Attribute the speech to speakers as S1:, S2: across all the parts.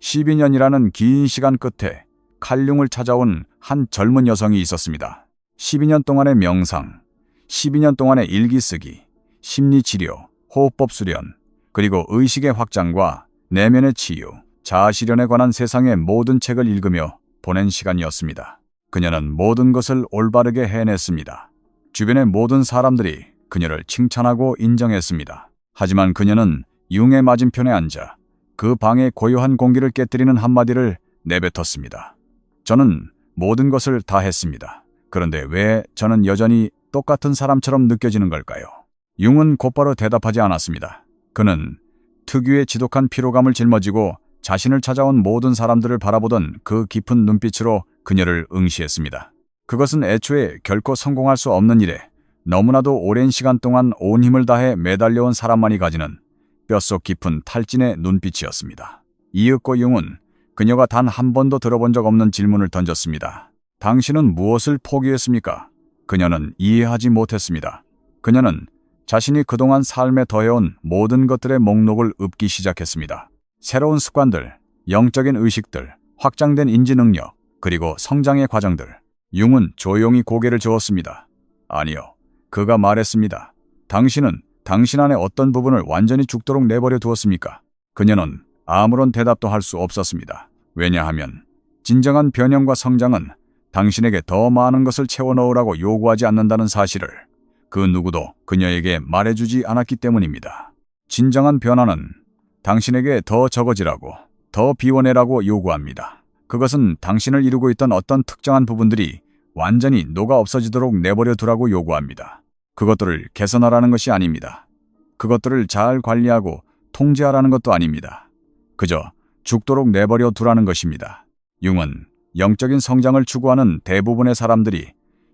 S1: 12년이라는 긴 시간 끝에 칼융을 찾아온 한 젊은 여성이 있었습니다. 12년 동안의 명상, 12년 동안의 일기 쓰기, 심리치료, 호흡법 수련, 그리고 의식의 확장과 내면의 치유, 자아실현에 관한 세상의 모든 책을 읽으며 보낸 시간이었습니다. 그녀는 모든 것을 올바르게 해냈습니다. 주변의 모든 사람들이 그녀를 칭찬하고 인정했습니다. 하지만 그녀는 융의 맞은편에 앉아 그 방의 고요한 공기를 깨뜨리는 한마디를 내뱉었습니다. 저는 모든 것을 다 했습니다. 그런데 왜 저는 여전히 똑같은 사람처럼 느껴지는 걸까요? 융은 곧바로 대답하지 않았습니다. 그는 특유의 지독한 피로감을 짊어지고 자신을 찾아온 모든 사람들을 바라보던 그 깊은 눈빛으로 그녀를 응시했습니다. 그것은 애초에 결코 성공할 수 없는 일에 너무나도 오랜 시간 동안 온 힘을 다해 매달려온 사람만이 가지는 뼛속 깊은 탈진의 눈빛이었습니다. 이윽고 융은 그녀가 단 한 번도 들어본 적 없는 질문을 던졌습니다. 당신은 무엇을 포기했습니까? 그녀는 이해하지 못했습니다. 그녀는 자신이 그동안 삶에 더해온 모든 것들의 목록을 읊기 시작했습니다. 새로운 습관들, 영적인 의식들, 확장된 인지 능력, 그리고 성장의 과정들. 융은 조용히 고개를 저었습니다. 아니요. 그가 말했습니다. 당신은 당신 안의 어떤 부분을 완전히 죽도록 내버려 두었습니까? 그녀는 아무런 대답도 할 수 없었습니다. 왜냐하면 진정한 변형과 성장은 당신에게 더 많은 것을 채워넣으라고 요구하지 않는다는 사실을 그 누구도 그녀에게 말해주지 않았기 때문입니다. 진정한 변화는 당신에게 더 적어지라고, 더 비워내라고 요구합니다. 그것은 당신을 이루고 있던 어떤 특정한 부분들이 완전히 녹아 없어지도록 내버려 두라고 요구합니다. 그것들을 개선하라는 것이 아닙니다. 그것들을 잘 관리하고 통제하라는 것도 아닙니다. 그저 죽도록 내버려 두라는 것입니다. 융은 영적인 성장을 추구하는 대부분의 사람들이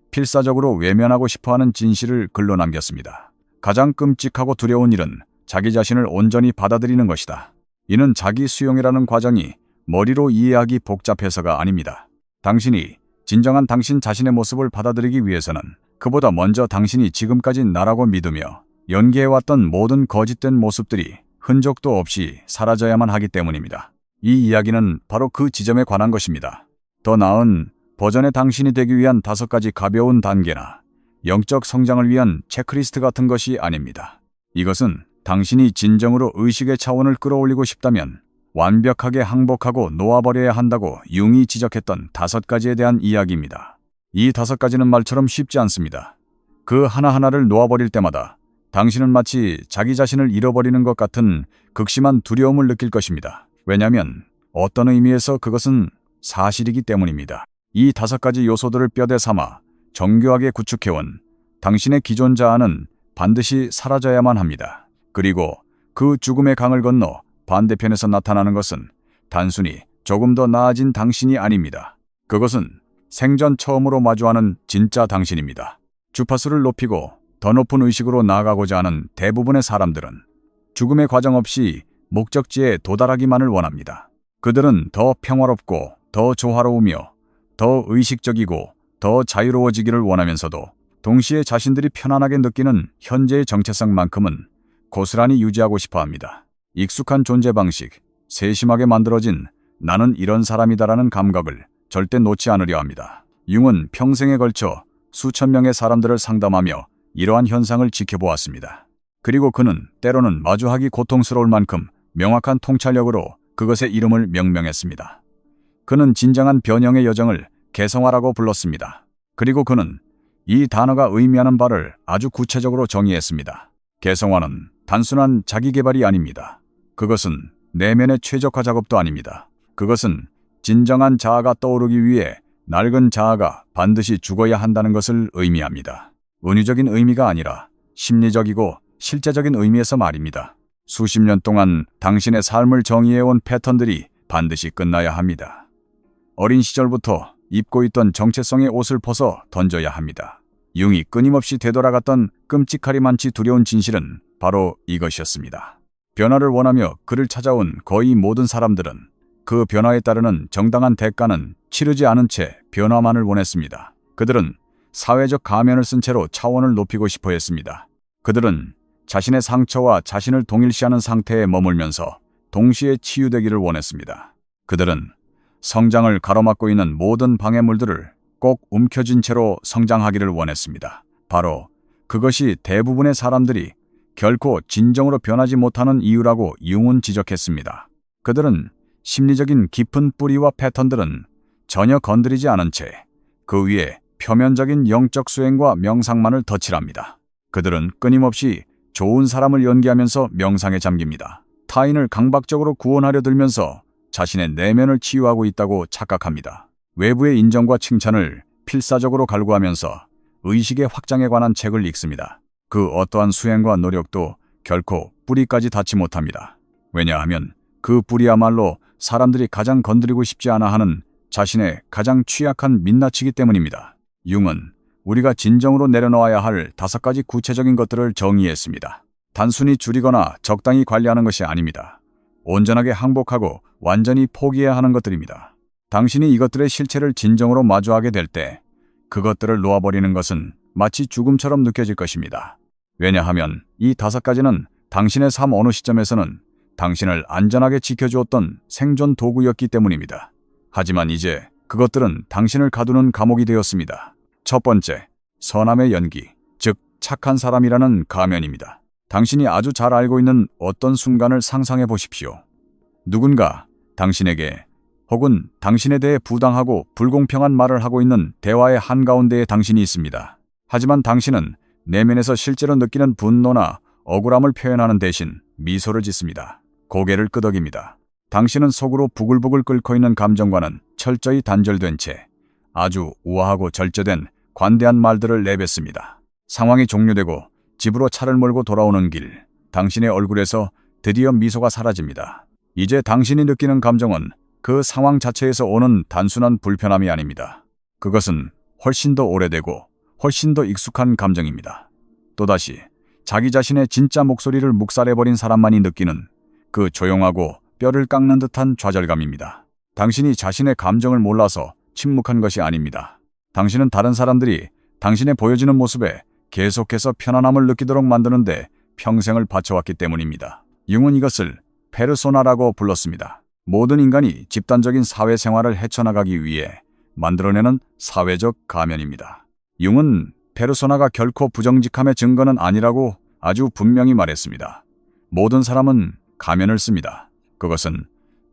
S1: 필사적으로 외면하고 싶어하는 진실을 글로 남겼습니다. 가장 끔찍하고 두려운 일은 자기 자신을 온전히 받아들이는 것이다. 이는 자기 수용이라는 과정이 머리로 이해하기 복잡해서가 아닙니다. 당신이 진정한 당신 자신의 모습을 받아들이기 위해서는 그보다 먼저 당신이 지금까지 나라고 믿으며 연기해왔던 모든 거짓된 모습들이 흔적도 없이 사라져야만 하기 때문입니다. 이 이야기는 바로 그 지점에 관한 것입니다. 더 나은 버전의 당신이 되기 위한 5가지 가벼운 단계나 영적 성장을 위한 체크리스트 같은 것이 아닙니다. 이것은 당신이 진정으로 의식의 차원을 끌어올리고 싶다면 완벽하게 항복하고 놓아버려야 한다고 융이 지적했던 5가지에 대한 이야기입니다. 이 5가지는 말처럼 쉽지 않습니다. 그 하나하나를 놓아버릴 때마다 당신은 마치 자기 자신을 잃어버리는 것 같은 극심한 두려움을 느낄 것입니다. 왜냐하면 어떤 의미에서 그것은 사실이기 때문입니다. 이 5가지 요소들을 뼈대 삼아 정교하게 구축해온 당신의 기존 자아는 반드시 사라져야만 합니다. 그리고 그 죽음의 강을 건너 반대편에서 나타나는 것은 단순히 조금 더 나아진 당신이 아닙니다. 그것은 생전 처음으로 마주하는 진짜 당신입니다. 주파수를 높이고 더 높은 의식으로 나아가고자 하는 대부분의 사람들은 죽음의 과정 없이 목적지에 도달하기만을 원합니다. 그들은 더 평화롭고 더 조화로우며 더 의식적이고 더 자유로워지기를 원하면서도 동시에 자신들이 편안하게 느끼는 현재의 정체성만큼은 고스란히 유지하고 싶어 합니다. 익숙한 존재 방식, 세심하게 만들어진 나는 이런 사람이다라는 감각을 절대 놓지 않으려 합니다. 융은 평생에 걸쳐 수천 명의 사람들을 상담하며 이러한 현상을 지켜보았습니다. 그리고 그는 때로는 마주하기 고통스러울 만큼 명확한 통찰력으로 그것의 이름을 명명했습니다. 그는 진정한 변형의 여정을 개성화라고 불렀습니다. 그리고 그는 이 단어가 의미하는 바를 아주 구체적으로 정의했습니다. 개성화는 단순한 자기개발이 아닙니다. 그것은 내면의 최적화 작업도 아닙니다. 그것은 진정한 자아가 떠오르기 위해 낡은 자아가 반드시 죽어야 한다는 것을 의미합니다. 은유적인 의미가 아니라 심리적이고 실제적인 의미에서 말입니다. 수십 년 동안 당신의 삶을 정의해온 패턴들이 반드시 끝나야 합니다. 어린 시절부터 입고 있던 정체성의 옷을 벗어 던져야 합니다. 융이 끊임없이 되돌아갔던 끔찍하리만치 두려운 진실은 바로 이것이었습니다. 변화를 원하며 그를 찾아온 거의 모든 사람들은 그 변화에 따르는 정당한 대가는 치르지 않은 채 변화만을 원했습니다. 그들은 사회적 가면을 쓴 채로 차원을 높이고 싶어 했습니다. 그들은 자신의 상처와 자신을 동일시하는 상태에 머물면서 동시에 치유되기를 원했습니다. 그들은 성장을 가로막고 있는 모든 방해물들을 꼭 움켜쥔 채로 성장하기를 원했습니다. 바로 그것이 대부분의 사람들이 결코 진정으로 변하지 못하는 이유라고 융은 지적했습니다. 그들은 심리적인 깊은 뿌리와 패턴들은 전혀 건드리지 않은 채 그 위에 표면적인 영적 수행과 명상만을 덧칠합니다. 그들은 끊임없이 좋은 사람을 연기하면서 명상에 잠깁니다. 타인을 강박적으로 구원하려 들면서 자신의 내면을 치유하고 있다고 착각합니다. 외부의 인정과 칭찬을 필사적으로 갈구하면서 의식의 확장에 관한 책을 읽습니다. 그 어떠한 수행과 노력도 결코 뿌리까지 닿지 못합니다. 왜냐하면 그 뿌리야말로 사람들이 가장 건드리고 싶지 않아 하는 자신의 가장 취약한 민낯이기 때문입니다. 융은 우리가 진정으로 내려놓아야 할 5가지 구체적인 것들을 정의했습니다. 단순히 줄이거나 적당히 관리하는 것이 아닙니다. 온전하게 항복하고 완전히 포기해야 하는 것들입니다. 당신이 이것들의 실체를 진정으로 마주하게 될 때 그것들을 놓아버리는 것은 마치 죽음처럼 느껴질 것입니다. 왜냐하면 이 5가지는 당신의 삶 어느 시점에서는 당신을 안전하게 지켜주었던 생존 도구였기 때문입니다. 하지만 이제 그것들은 당신을 가두는 감옥이 되었습니다. 첫 번째, 선함의 연기, 즉 착한 사람이라는 가면입니다. 당신이 아주 잘 알고 있는 어떤 순간을 상상해 보십시오. 누군가 당신에게 혹은 당신에 대해 부당하고 불공평한 말을 하고 있는 대화의 한가운데에 당신이 있습니다. 하지만 당신은 내면에서 실제로 느끼는 분노나 억울함을 표현하는 대신 미소를 짓습니다. 고개를 끄덕입니다. 당신은 속으로 부글부글 끓고 있는 감정과는 철저히 단절된 채 아주 우아하고 절제된 관대한 말들을 내뱉습니다. 상황이 종료되고 집으로 차를 몰고 돌아오는 길, 당신의 얼굴에서 드디어 미소가 사라집니다. 이제 당신이 느끼는 감정은 그 상황 자체에서 오는 단순한 불편함이 아닙니다. 그것은 훨씬 더 오래되고 훨씬 더 익숙한 감정입니다. 또다시 자기 자신의 진짜 목소리를 묵살해버린 사람만이 느끼는 그 조용하고 뼈를 깎는 듯한 좌절감입니다. 당신이 자신의 감정을 몰라서 침묵한 것이 아닙니다. 당신은 다른 사람들이 당신의 보여지는 모습에 계속해서 편안함을 느끼도록 만드는데 평생을 바쳐왔기 때문입니다. 융은 이것을 페르소나라고 불렀습니다. 모든 인간이 집단적인 사회생활을 헤쳐나가기 위해 만들어내는 사회적 가면입니다. 융은 페르소나가 결코 부정직함의 증거는 아니라고 아주 분명히 말했습니다. 모든 사람은 가면을 씁니다. 그것은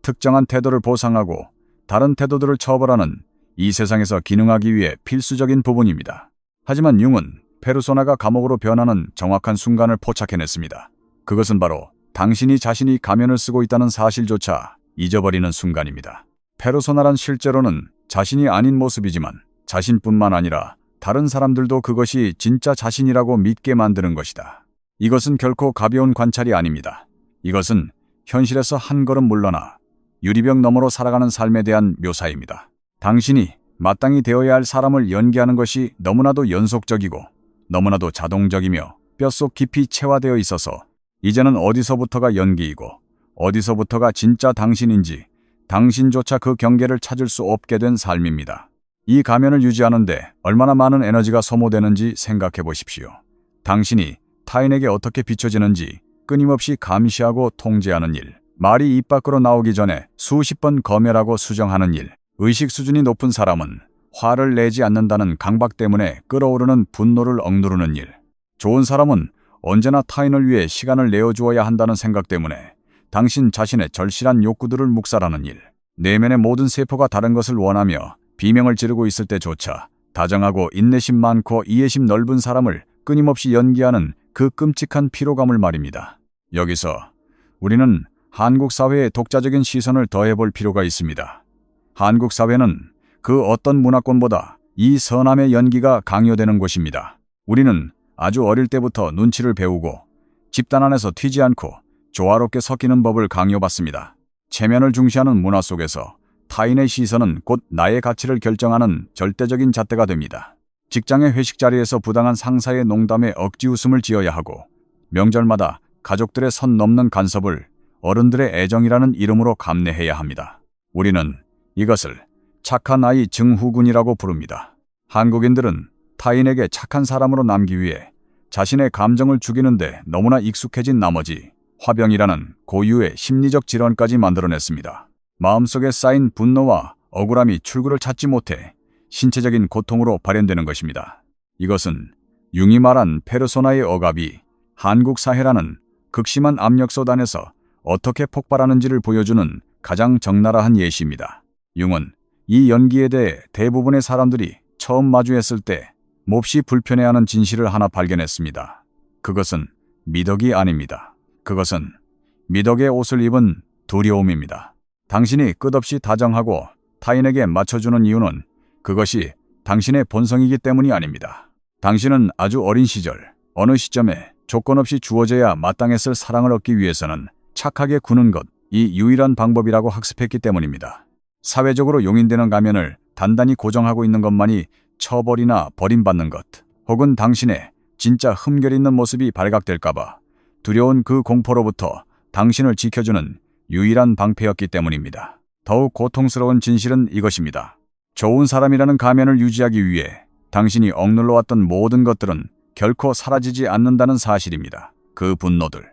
S1: 특정한 태도를 보상하고 다른 태도들을 처벌하는 이 세상에서 기능하기 위해 필수적인 부분입니다. 하지만 융은 페르소나가 감옥으로 변하는 정확한 순간을 포착해냈습니다. 그것은 바로 당신이 자신이 가면을 쓰고 있다는 사실조차 잊어버리는 순간입니다. 페르소나란 실제로는 자신이 아닌 모습이지만 자신뿐만 아니라 다른 사람들도 그것이 진짜 자신이라고 믿게 만드는 것이다. 이것은 결코 가벼운 관찰이 아닙니다. 이것은 현실에서 한 걸음 물러나 유리병 너머로 살아가는 삶에 대한 묘사입니다. 당신이 마땅히 되어야 할 사람을 연기하는 것이 너무나도 연속적이고 너무나도 자동적이며 뼛속 깊이 체화되어 있어서 이제는 어디서부터가 연기이고 어디서부터가 진짜 당신인지 당신조차 그 경계를 찾을 수 없게 된 삶입니다. 이 가면을 유지하는데 얼마나 많은 에너지가 소모되는지 생각해 보십시오. 당신이 타인에게 어떻게 비춰지는지 끊임없이 감시하고 통제하는 일, 말이 입 밖으로 나오기 전에 수십 번 검열하고 수정하는 일, 의식 수준이 높은 사람은 화를 내지 않는다는 강박 때문에 끓어오르는 분노를 억누르는 일, 좋은 사람은 언제나 타인을 위해 시간을 내어주어야 한다는 생각 때문에 당신 자신의 절실한 욕구들을 묵살하는 일, 내면의 모든 세포가 다른 것을 원하며 비명을 지르고 있을 때조차 다정하고 인내심 많고 이해심 넓은 사람을 끊임없이 연기하는 그 끔찍한 피로감을 말입니다. 여기서 우리는 한국 사회의 독자적인 시선을 더해볼 필요가 있습니다. 한국 사회는 그 어떤 문화권보다 이 선함의 연기가 강요되는 곳입니다. 우리는 아주 어릴 때부터 눈치를 배우고 집단 안에서 튀지 않고 조화롭게 섞이는 법을 강요받습니다. 체면을 중시하는 문화 속에서 타인의 시선은 곧 나의 가치를 결정하는 절대적인 잣대가 됩니다. 직장의 회식 자리에서 부당한 상사의 농담에 억지 웃음을 지어야 하고 명절마다 가족들의 선 넘는 간섭을 어른들의 애정이라는 이름으로 감내해야 합니다. 우리는 이것을 착한 아이 증후군이라고 부릅니다. 한국인들은 타인에게 착한 사람으로 남기 위해 자신의 감정을 죽이는데 너무나 익숙해진 나머지 화병이라는 고유의 심리적 질환까지 만들어냈습니다. 마음속에 쌓인 분노와 억울함이 출구를 찾지 못해 신체적인 고통으로 발현되는 것입니다. 이것은 융이 말한 페르소나의 억압이 한국 사회라는 극심한 압력솥 안에서 어떻게 폭발하는지를 보여주는 가장 적나라한 예시입니다. 융은 이 연기에 대해 대부분의 사람들이 처음 마주했을 때 몹시 불편해하는 진실을 하나 발견했습니다. 그것은 미덕이 아닙니다. 그것은 미덕의 옷을 입은 두려움입니다. 당신이 끝없이 다정하고 타인에게 맞춰주는 이유는 그것이 당신의 본성이기 때문이 아닙니다. 당신은 아주 어린 시절, 어느 시점에 조건 없이 주어져야 마땅했을 사랑을 얻기 위해서는 착하게 구는 것, 이 유일한 방법이라고 학습했기 때문입니다. 사회적으로 용인되는 가면을 단단히 고정하고 있는 것만이 처벌이나 버림받는 것, 혹은 당신의 진짜 흠결 있는 모습이 발각될까봐 두려운 그 공포로부터 당신을 지켜주는 유일한 방패였기 때문입니다. 더욱 고통스러운 진실은 이것입니다. 좋은 사람이라는 가면을 유지하기 위해 당신이 억눌러왔던 모든 것들은 결코 사라지지 않는다는 사실입니다. 그 분노들,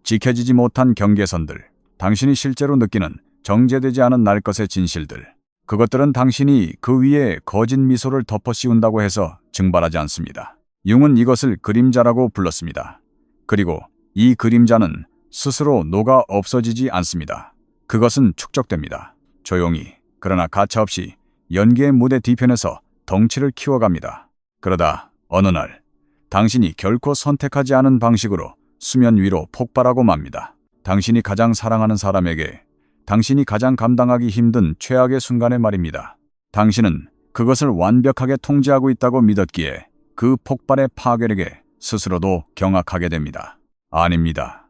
S1: 지켜지지 못한 경계선들, 당신이 실제로 느끼는 정제되지 않은 날 것의 진실들, 그것들은 당신이 그 위에 거짓 미소를 덮어 씌운다고 해서 증발하지 않습니다. 융은 이것을 그림자라고 불렀습니다. 그리고 이 그림자는 스스로 녹아 없어지지 않습니다. 그것은 축적됩니다. 조용히, 그러나 가차없이 연기의 무대 뒤편에서 덩치를 키워갑니다. 그러다 어느 날 당신이 결코 선택하지 않은 방식으로 수면 위로 폭발하고 맙니다. 당신이 가장 사랑하는 사람에게, 당신이 가장 감당하기 힘든 최악의 순간에 말입니다. 당신은 그것을 완벽하게 통제하고 있다고 믿었기에 그 폭발의 파괴력에 스스로도 경악하게 됩니다. 아닙니다.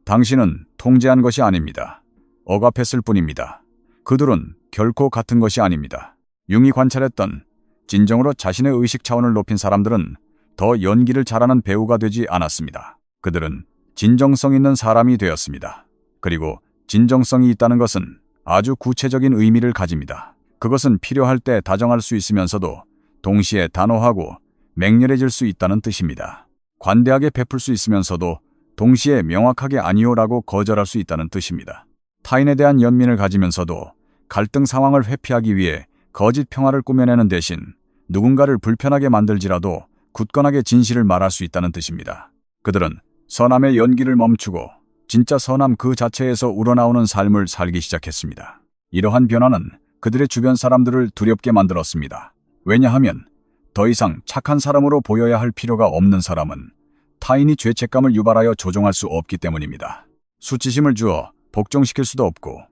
S1: 당신은 통제한 것이 아닙니다. 억압했을 뿐입니다. 그들은 결코 같은 것이 아닙니다. 융이 관찰했던 진정으로 자신의 의식 차원을 높인 사람들은 더 연기를 잘하는 배우가 되지 않았습니다. 그들은 진정성 있는 사람이 되었습니다. 그리고 진정성이 있다는 것은 아주 구체적인 의미를 가집니다. 그것은 필요할 때 다정할 수 있으면서도 동시에 단호하고 맹렬해질 수 있다는 뜻입니다. 관대하게 베풀 수 있으면서도 동시에 명확하게 아니오라고 거절할 수 있다는 뜻입니다. 타인에 대한 연민을 가지면서도 갈등 상황을 회피하기 위해 거짓 평화를 꾸며내는 대신 누군가를 불편하게 만들지라도 굳건하게 진실을 말할 수 있다는 뜻입니다. 그들은 선함의 연기를 멈추고 진짜 선함 그 자체에서 우러나오는 삶을 살기 시작했습니다. 이러한 변화는 그들의 주변 사람들을 두렵게 만들었습니다. 왜냐하면 더 이상 착한 사람으로 보여야 할 필요가 없는 사람은 타인이 죄책감을 유발하여 조종할 수 없기 때문입니다. 수치심을 주어 복종시킬 수도 없고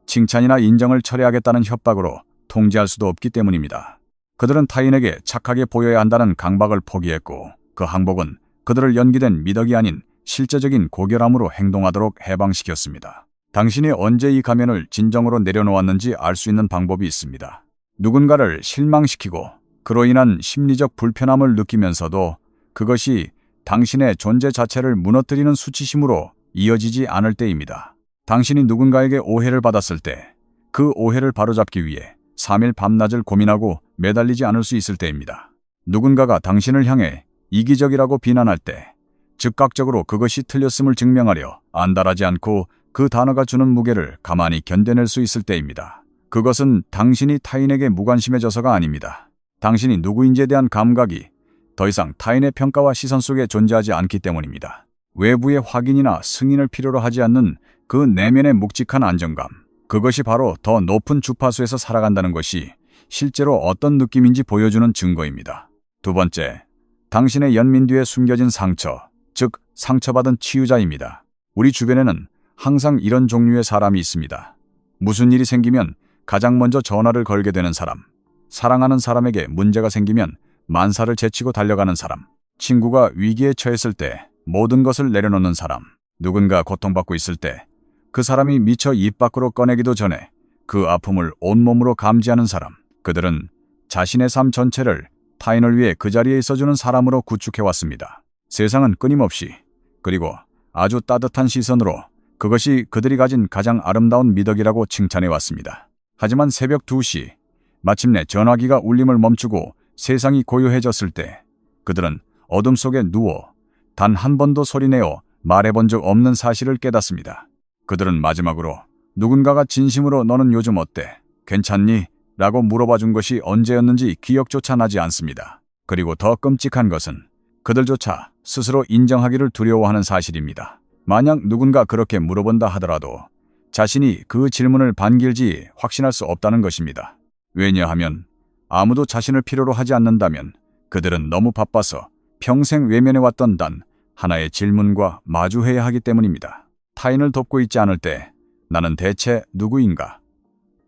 S1: 칭찬이나 인정을 철회하겠다는 협박으로 통제할 수도 없기 때문입니다. 그들은 타인에게 착하게 보여야 한다는 강박을 포기했고 그 항복은 그들을 연기된 미덕이 아닌 실제적인 고결함으로 행동하도록 해방시켰습니다. 당신이 언제 이 가면을 진정으로 내려놓았는지 알 수 있는 방법이 있습니다. 누군가를 실망시키고 그로 인한 심리적 불편함을 느끼면서도 그것이 당신의 존재 자체를 무너뜨리는 수치심으로 이어지지 않을 때입니다. 당신이 누군가에게 오해를 받았을 때 그 오해를 바로잡기 위해 3일 밤낮을 고민하고 매달리지 않을 수 있을 때입니다. 누군가가 당신을 향해 이기적이라고 비난할 때 즉각적으로 그것이 틀렸음을 증명하려 안달하지 않고 그 단어가 주는 무게를 가만히 견뎌낼 수 있을 때입니다. 그것은 당신이 타인에게 무관심해져서가 아닙니다. 당신이 누구인지에 대한 감각이 더 이상 타인의 평가와 시선 속에 존재하지 않기 때문입니다. 외부의 확인이나 승인을 필요로 하지 않는 그 내면의 묵직한 안정감, 그것이 바로 더 높은 주파수에서 살아간다는 것이 실제로 어떤 느낌인지 보여주는 증거입니다. 두 번째, 당신의 연민 뒤에 숨겨진 상처, 즉 상처받은 치유자입니다. 우리 주변에는 항상 이런 종류의 사람이 있습니다. 무슨 일이 생기면 가장 먼저 전화를 걸게 되는 사람, 사랑하는 사람에게 문제가 생기면 만사를 제치고 달려가는 사람, 친구가 위기에 처했을 때 모든 것을 내려놓는 사람, 누군가 고통받고 있을 때 그 사람이 미처 입 밖으로 꺼내기도 전에 그 아픔을 온몸으로 감지하는 사람, 그들은 자신의 삶 전체를 타인을 위해 그 자리에 있어주는 사람으로 구축해왔습니다. 세상은 끊임없이 그리고 아주 따뜻한 시선으로 그것이 그들이 가진 가장 아름다운 미덕이라고 칭찬해왔습니다. 하지만 새벽 2시 마침내 전화기가 울림을 멈추고 세상이 고요해졌을 때 그들은 어둠 속에 누워 단 한 번도 소리내어 말해본 적 없는 사실을 깨닫습니다. 그들은 마지막으로 누군가가 진심으로 너는 요즘 어때? 괜찮니? 라고 물어봐 준 것이 언제였는지 기억조차 나지 않습니다. 그리고 더 끔찍한 것은 그들조차 스스로 인정하기를 두려워하는 사실입니다. 만약 누군가 그렇게 물어본다 하더라도 자신이 그 질문을 반길지 확신할 수 없다는 것입니다. 왜냐하면 아무도 자신을 필요로 하지 않는다면 그들은 너무 바빠서 평생 외면해왔던 단 하나의 질문과 마주해야 하기 때문입니다. 타인을 돕고 있지 않을 때 나는 대체 누구인가?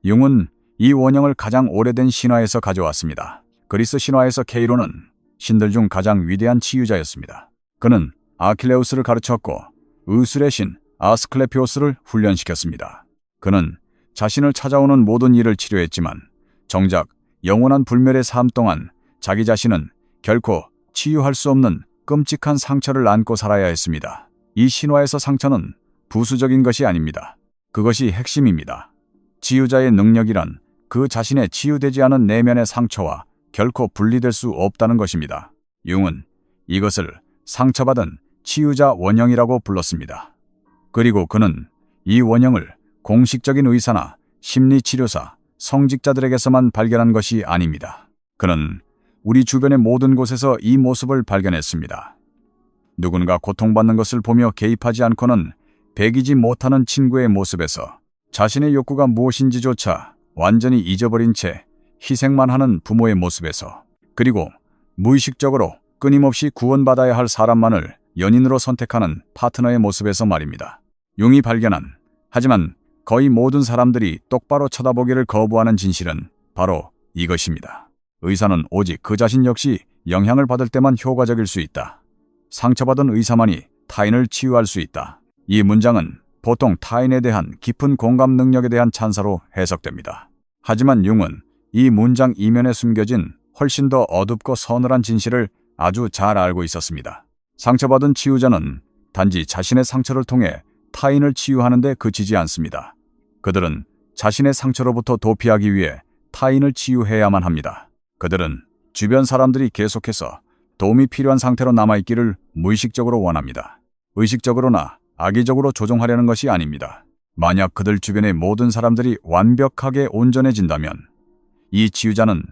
S1: 융은 이 원형을 가장 오래된 신화에서 가져왔습니다. 그리스 신화에서 케이로는 신들 중 가장 위대한 치유자였습니다. 그는 아킬레우스를 가르쳤고 의술의 신 아스클레피오스를 훈련시켰습니다. 그는 자신을 찾아오는 모든 일을 치료했지만 정작 영원한 불멸의 삶 동안 자기 자신은 결코 치유할 수 없는 끔찍한 상처를 안고 살아야 했습니다. 이 신화에서 상처는 부수적인 것이 아닙니다. 그것이 핵심입니다. 치유자의 능력이란 그 자신의 치유되지 않은 내면의 상처와 결코 분리될 수 없다는 것입니다. 융은 이것을 상처받은 치유자 원형이라고 불렀습니다. 그리고 그는 이 원형을 공식적인 의사나 심리치료사, 성직자들에게서만 발견한 것이 아닙니다. 그는 우리 주변의 모든 곳에서 이 모습을 발견했습니다. 누군가 고통받는 것을 보며 개입하지 않고는 배기지 못하는 친구의 모습에서 자신의 욕구가 무엇인지조차 완전히 잊어버린 채 희생만 하는 부모의 모습에서 그리고 무의식적으로 끊임없이 구원받아야 할 사람만을 연인으로 선택하는 파트너의 모습에서 말입니다. 융이 발견한 하지만 거의 모든 사람들이 똑바로 쳐다보기를 거부하는 진실은 바로 이것입니다. 의사는 오직 그 자신 역시 영향을 받을 때만 효과적일 수 있다. 상처받은 의사만이 타인을 치유할 수 있다. 이 문장은 보통 타인에 대한 깊은 공감 능력에 대한 찬사로 해석됩니다. 하지만 융은 이 문장 이면에 숨겨진 훨씬 더 어둡고 서늘한 진실을 아주 잘 알고 있었습니다. 상처받은 치유자는 단지 자신의 상처를 통해 타인을 치유하는 데 그치지 않습니다. 그들은 자신의 상처로부터 도피하기 위해 타인을 치유해야만 합니다. 그들은 주변 사람들이 계속해서 도움이 필요한 상태로 남아있기를 무의식적으로 원합니다. 의식적으로나 악의적으로 조종하려는 것이 아닙니다. 만약 그들 주변의 모든 사람들이 완벽하게 온전해진다면 이 치유자는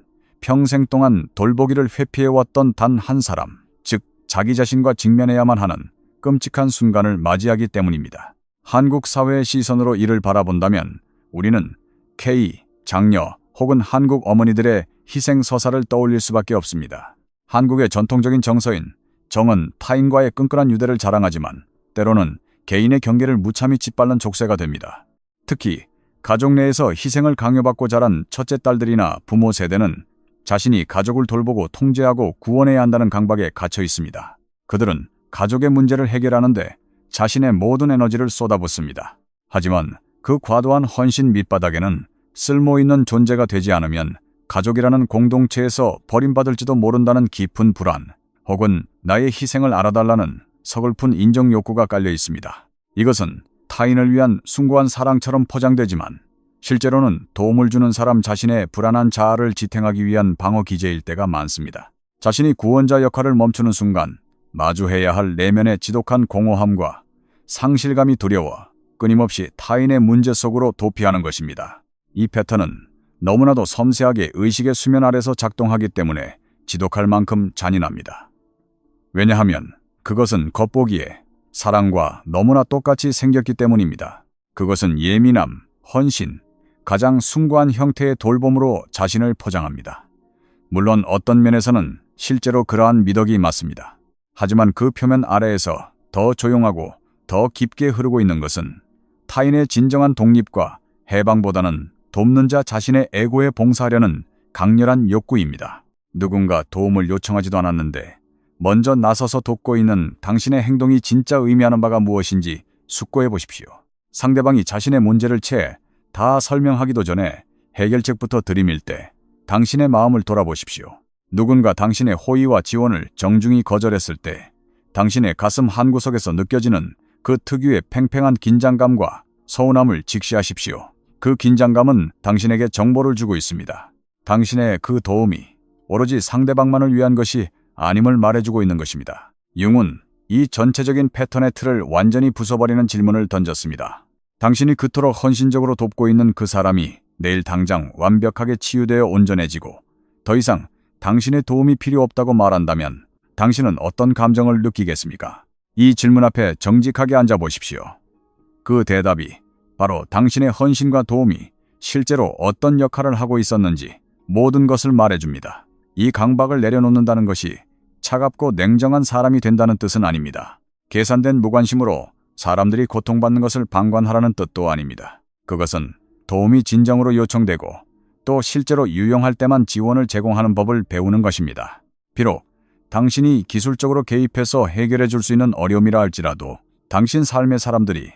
S1: 평생 동안 돌보기를 회피해왔던 단 한 사람, 즉 자기 자신과 직면해야만 하는 끔찍한 순간을 맞이하기 때문입니다. 한국 사회의 시선으로 이를 바라본다면 우리는 K, 장녀 혹은 한국 어머니들의 희생 서사를 떠올릴 수밖에 없습니다. 한국의 전통적인 정서인 정은 타인과의 끈끈한 유대를 자랑하지만 때로는 개인의 경계를 무참히 짓밟는 족쇄가 됩니다. 특히 가족 내에서 희생을 강요받고 자란 첫째 딸들이나 부모 세대는 자신이 가족을 돌보고 통제하고 구원해야 한다는 강박에 갇혀 있습니다. 그들은 가족의 문제를 해결하는데 자신의 모든 에너지를 쏟아붓습니다. 하지만 그 과도한 헌신 밑바닥에는 쓸모있는 존재가 되지 않으면 가족이라는 공동체에서 버림받을지도 모른다는 깊은 불안, 혹은 나의 희생을 알아달라는 서글픈 인정 욕구가 깔려 있습니다. 이것은 타인을 위한 숭고한 사랑처럼 포장되지만 실제로는 도움을 주는 사람 자신의 불안한 자아를 지탱하기 위한 방어 기제일 때가 많습니다. 자신이 구원자 역할을 멈추는 순간 마주해야 할 내면의 지독한 공허함과 상실감이 두려워 끊임없이 타인의 문제 속으로 도피하는 것입니다. 이 패턴은 너무나도 섬세하게 의식의 수면 아래서 작동하기 때문에 지독할 만큼 잔인합니다. 왜냐하면 그것은 겉보기에 사랑과 너무나 똑같이 생겼기 때문입니다. 그것은 예민함, 헌신, 가장 숭고한 형태의 돌봄으로 자신을 포장합니다. 물론 어떤 면에서는 실제로 그러한 미덕이 맞습니다. 하지만 그 표면 아래에서 더 조용하고 더 깊게 흐르고 있는 것은 타인의 진정한 독립과 해방보다는 돕는 자 자신의 에고에 봉사하려는 강렬한 욕구입니다. 누군가 도움을 요청하지도 않았는데 먼저 나서서 돕고 있는 당신의 행동이 진짜 의미하는 바가 무엇인지 숙고해 보십시오. 상대방이 자신의 문제를 채 다 설명하기도 전에 해결책부터 들이밀 때 당신의 마음을 돌아보십시오. 누군가 당신의 호의와 지원을 정중히 거절했을 때 당신의 가슴 한구석에서 느껴지는 그 특유의 팽팽한 긴장감과 서운함을 직시하십시오. 그 긴장감은 당신에게 정보를 주고 있습니다. 당신의 그 도움이 오로지 상대방만을 위한 것이 아님을 말해주고 있는 것입니다. 융은 이 전체적인 패턴의 틀을 완전히 부숴버리는 질문을 던졌습니다. 당신이 그토록 헌신적으로 돕고 있는 그 사람이 내일 당장 완벽하게 치유되어 온전해지고 더 이상 당신의 도움이 필요 없다고 말한다면 당신은 어떤 감정을 느끼겠습니까? 이 질문 앞에 정직하게 앉아보십시오. 그 대답이 바로 당신의 헌신과 도움이 실제로 어떤 역할을 하고 있었는지 모든 것을 말해줍니다. 이 강박을 내려놓는다는 것이 차갑고 냉정한 사람이 된다는 뜻은 아닙니다. 계산된 무관심으로 사람들이 고통받는 것을 방관하라는 뜻도 아닙니다. 그것은 도움이 진정으로 요청되고 또 실제로 유용할 때만 지원을 제공하는 법을 배우는 것입니다. 비록 당신이 기술적으로 개입해서 해결해 줄 수 있는 어려움이라 할지라도 당신 삶의 사람들이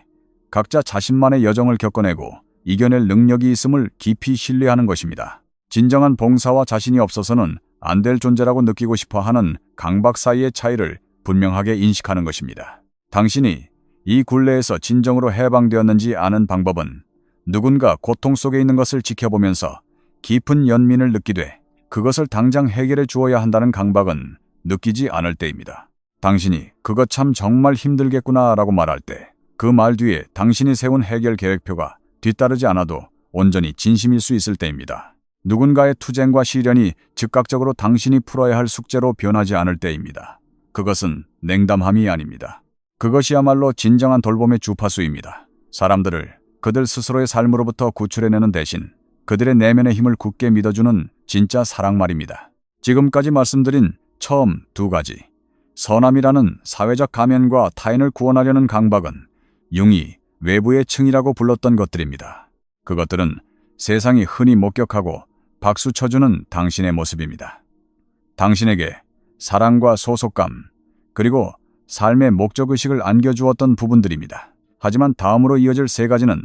S1: 각자 자신만의 여정을 겪어내고 이겨낼 능력이 있음을 깊이 신뢰하는 것입니다. 진정한 봉사와 자신이 없어서는 안 될 존재라고 느끼고 싶어 하는 강박 사이의 차이를 분명하게 인식하는 것입니다. 당신이 이 굴레에서 진정으로 해방되었는지 아는 방법은 누군가 고통 속에 있는 것을 지켜보면서 깊은 연민을 느끼되 그것을 당장 해결해 주어야 한다는 강박은 느끼지 않을 때입니다. 당신이 그것 참 정말 힘들겠구나 라고 말할 때 그 말 뒤에 당신이 세운 해결 계획표가 뒤따르지 않아도 온전히 진심일 수 있을 때입니다. 누군가의 투쟁과 시련이 즉각적으로 당신이 풀어야 할 숙제로 변하지 않을 때입니다. 그것은 냉담함이 아닙니다. 그것이야말로 진정한 돌봄의 주파수입니다. 사람들을 그들 스스로의 삶으로부터 구출해내는 대신 그들의 내면의 힘을 굳게 믿어주는 진짜 사랑 말입니다. 지금까지 말씀드린 처음 두 가지, 선함이라는 사회적 가면과 타인을 구원하려는 강박은 융이 외부의 층이라고 불렀던 것들입니다. 그것들은 세상이 흔히 목격하고 박수 쳐주는 당신의 모습입니다. 당신에게 사랑과 소속감, 그리고 삶의 목적의식을 안겨주었던 부분들입니다. 하지만 다음으로 이어질 세 가지는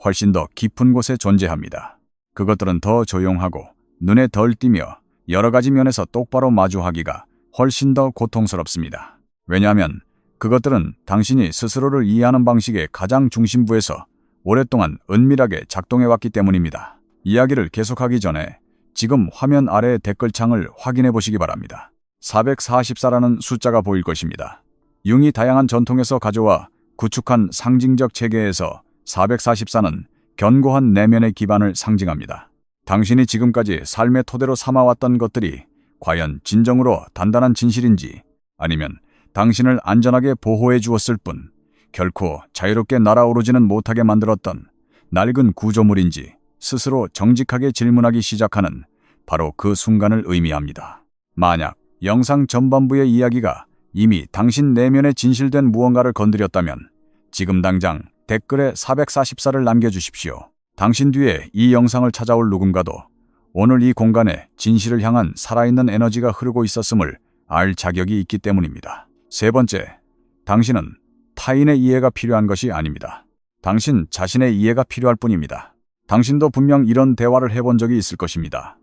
S1: 훨씬 더 깊은 곳에 존재합니다. 그것들은 더 조용하고 눈에 덜 띄며 여러 가지 면에서 똑바로 마주하기가 훨씬 더 고통스럽습니다. 왜냐하면 그것들은 당신이 스스로를 이해하는 방식의 가장 중심부에서 오랫동안 은밀하게 작동해왔기 때문입니다. 이야기를 계속하기 전에 지금 화면 아래 댓글창을 확인해 보시기 바랍니다. 444라는 숫자가 보일 것입니다. 융이 다양한 전통에서 가져와 구축한 상징적 체계에서 444는 견고한 내면의 기반을 상징합니다. 당신이 지금까지 삶의 토대로 삼아왔던 것들이 과연 진정으로 단단한 진실인지 아니면 당신을 안전하게 보호해 주었을 뿐 결코 자유롭게 날아오르지는 못하게 만들었던 낡은 구조물인지 스스로 정직하게 질문하기 시작하는 바로 그 순간을 의미합니다. 만약 영상 전반부의 이야기가 이미 당신 내면에 진실된 무언가를 건드렸다면 지금 당장 댓글에 444를 남겨주십시오. 당신 뒤에 이 영상을 찾아올 누군가도 오늘 이 공간에 진실을 향한 살아있는 에너지가 흐르고 있었음을 알 자격이 있기 때문입니다. 세 번째, 당신은 타인의 이해가 필요한 것이 아닙니다. 당신 자신의 이해가 필요할 뿐입니다. 당신도 분명 이런 대화를 해본 적이 있을 것입니다.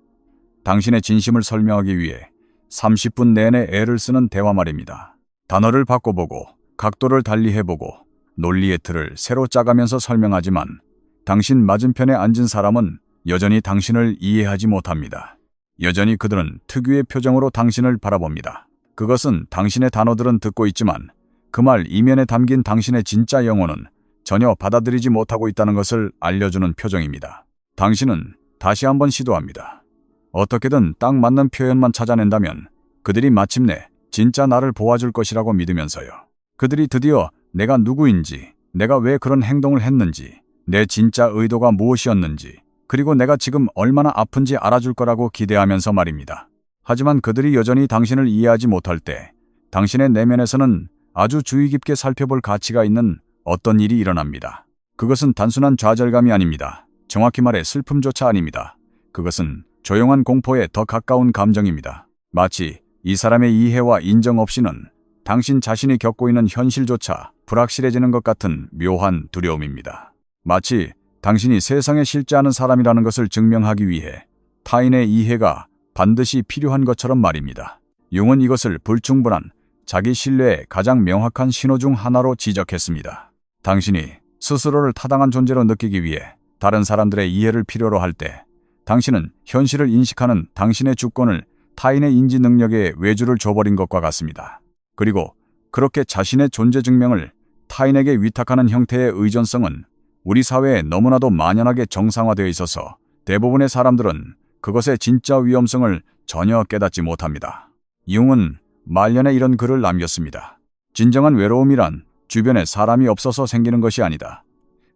S1: 당신의 진심을 설명하기 위해 30분 내내 애를 쓰는 대화 말입니다. 단어를 바꿔보고 각도를 달리해보고 논리의 틀을 새로 짜가면서 설명하지만 당신 맞은편에 앉은 사람은 여전히 당신을 이해하지 못합니다. 여전히 그들은 특유의 표정으로 당신을 바라봅니다. 그것은 당신의 단어들은 듣고 있지만 그 말 이면에 담긴 당신의 진짜 영혼은 전혀 받아들이지 못하고 있다는 것을 알려주는 표정입니다. 당신은 다시 한번 시도합니다. 어떻게든 딱 맞는 표현만 찾아낸다면 그들이 마침내 진짜 나를 보아줄 것이라고 믿으면서요. 그들이 드디어 내가 누구인지, 내가 왜 그런 행동을 했는지, 내 진짜 의도가 무엇이었는지, 그리고 내가 지금 얼마나 아픈지 알아줄 거라고 기대하면서 말입니다. 하지만 그들이 여전히 당신을 이해하지 못할 때 당신의 내면에서는 아주 주의 깊게 살펴볼 가치가 있는 어떤 일이 일어납니다. 그것은 단순한 좌절감이 아닙니다. 정확히 말해 슬픔조차 아닙니다. 그것은 조용한 공포에 더 가까운 감정입니다. 마치 이 사람의 이해와 인정 없이는 당신 자신이 겪고 있는 현실조차 불확실해지는 것 같은 묘한 두려움입니다. 마치 당신이 세상에 실제 않은 사람이라는 것을 증명하기 위해 타인의 이해가 반드시 필요한 것처럼 말입니다. 융은 이것을 불충분한 자기 신뢰의 가장 명확한 신호 중 하나로 지적했습니다. 당신이 스스로를 타당한 존재로 느끼기 위해 다른 사람들의 이해를 필요로 할 때 당신은 현실을 인식하는 당신의 주권을 타인의 인지 능력에 외주를 줘버린 것과 같습니다. 그리고 그렇게 자신의 존재 증명을 타인에게 위탁하는 형태의 의존성은 우리 사회에 너무나도 만연하게 정상화되어 있어서 대부분의 사람들은 그것의 진짜 위험성을 전혀 깨닫지 못합니다. 융은 말년에 이런 글을 남겼습니다. 진정한 외로움이란 주변에 사람이 없어서 생기는 것이 아니다.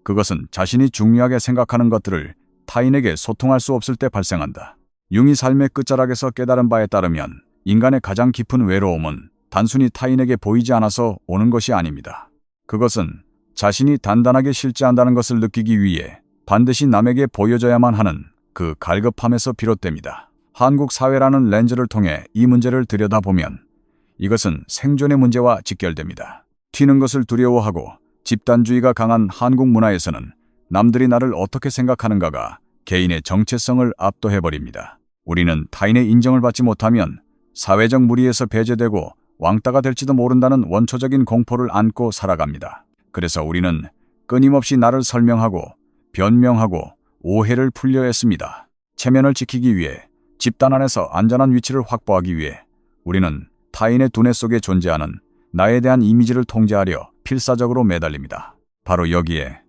S1: 그것은 자신이 중요하게 생각하는 것들을 타인에게 소통할 수 없을 때 발생한다. 융이 삶의 끝자락에서 깨달은 바에 따르면 인간의 가장 깊은 외로움은 단순히 타인에게 보이지 않아서 오는 것이 아닙니다. 그것은 자신이 단단하게 실제한다는 것을 느끼기 위해 반드시 남에게 보여져야만 하는 그 갈급함에서 비롯됩니다. 한국 사회라는 렌즈를 통해 이 문제를 들여다보면 이것은 생존의 문제와 직결됩니다. 튀는 것을 두려워하고 집단주의가 강한 한국 문화에서는 남들이 나를 어떻게 생각하는가가 개인의 정체성을 압도해버립니다. 우리는 타인의 인정을 받지 못하면 사회적 무리에서 배제되고 왕따가 될지도 모른다는 원초적인 공포를 안고 살아갑니다. 그래서 우리는 끊임없이 나를 설명하고 변명하고 오해를 풀려 했습니다. 체면을 지키기 위해 집단 안에서 안전한 위치를 확보하기 위해 우리는 타인의 두뇌 속에 존재하는 나에 대한 이미지를 통제하려 필사적으로 매달립니다. 바로 여기에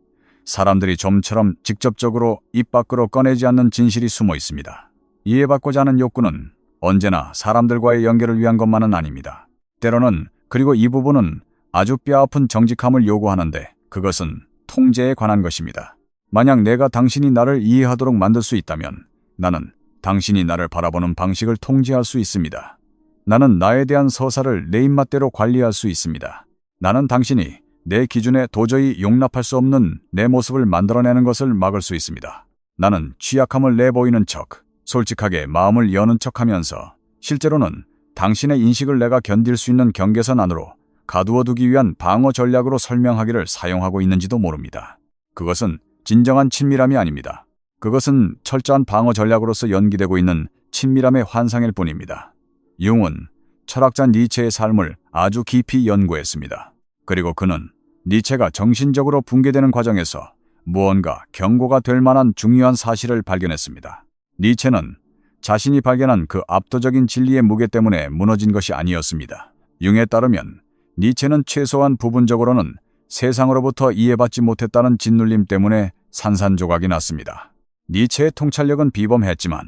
S1: 사람들이 좀처럼 직접적으로 입 밖으로 꺼내지 않는 진실이 숨어 있습니다. 이해받고자 하는 욕구는 언제나 사람들과의 연결을 위한 것만은 아닙니다. 때로는, 그리고 이 부분은 아주 뼈아픈 정직함을 요구하는데 그것은 통제에 관한 것입니다. 만약 내가 당신이 나를 이해하도록 만들 수 있다면 나는 당신이 나를 바라보는 방식을 통제할 수 있습니다. 나는 나에 대한 서사를 내 입맛대로 관리할 수 있습니다. 나는 당신이 내 기준에 도저히 용납할 수 없는 내 모습을 만들어내는 것을 막을 수 있습니다. 나는 취약함을 내보이는 척, 솔직하게 마음을 여는 척하면서 실제로는 당신의 인식을 내가 견딜 수 있는 경계선 안으로 가두어두기 위한 방어 전략으로 설명하기를 사용하고 있는지도 모릅니다. 그것은 진정한 친밀함이 아닙니다. 그것은 철저한 방어 전략으로서 연기되고 있는 친밀함의 환상일 뿐입니다. 융은 철학자 니체의 삶을 아주 깊이 연구했습니다. 그리고 그는 니체가 정신적으로 붕괴되는 과정에서 무언가 경고가 될 만한 중요한 사실을 발견했습니다. 니체는 자신이 발견한 그 압도적인 진리의 무게 때문에 무너진 것이 아니었습니다. 융에 따르면 니체는 최소한 부분적으로는 세상으로부터 이해받지 못했다는 짓눌림 때문에 산산조각이 났습니다. 니체의 통찰력은 비범했지만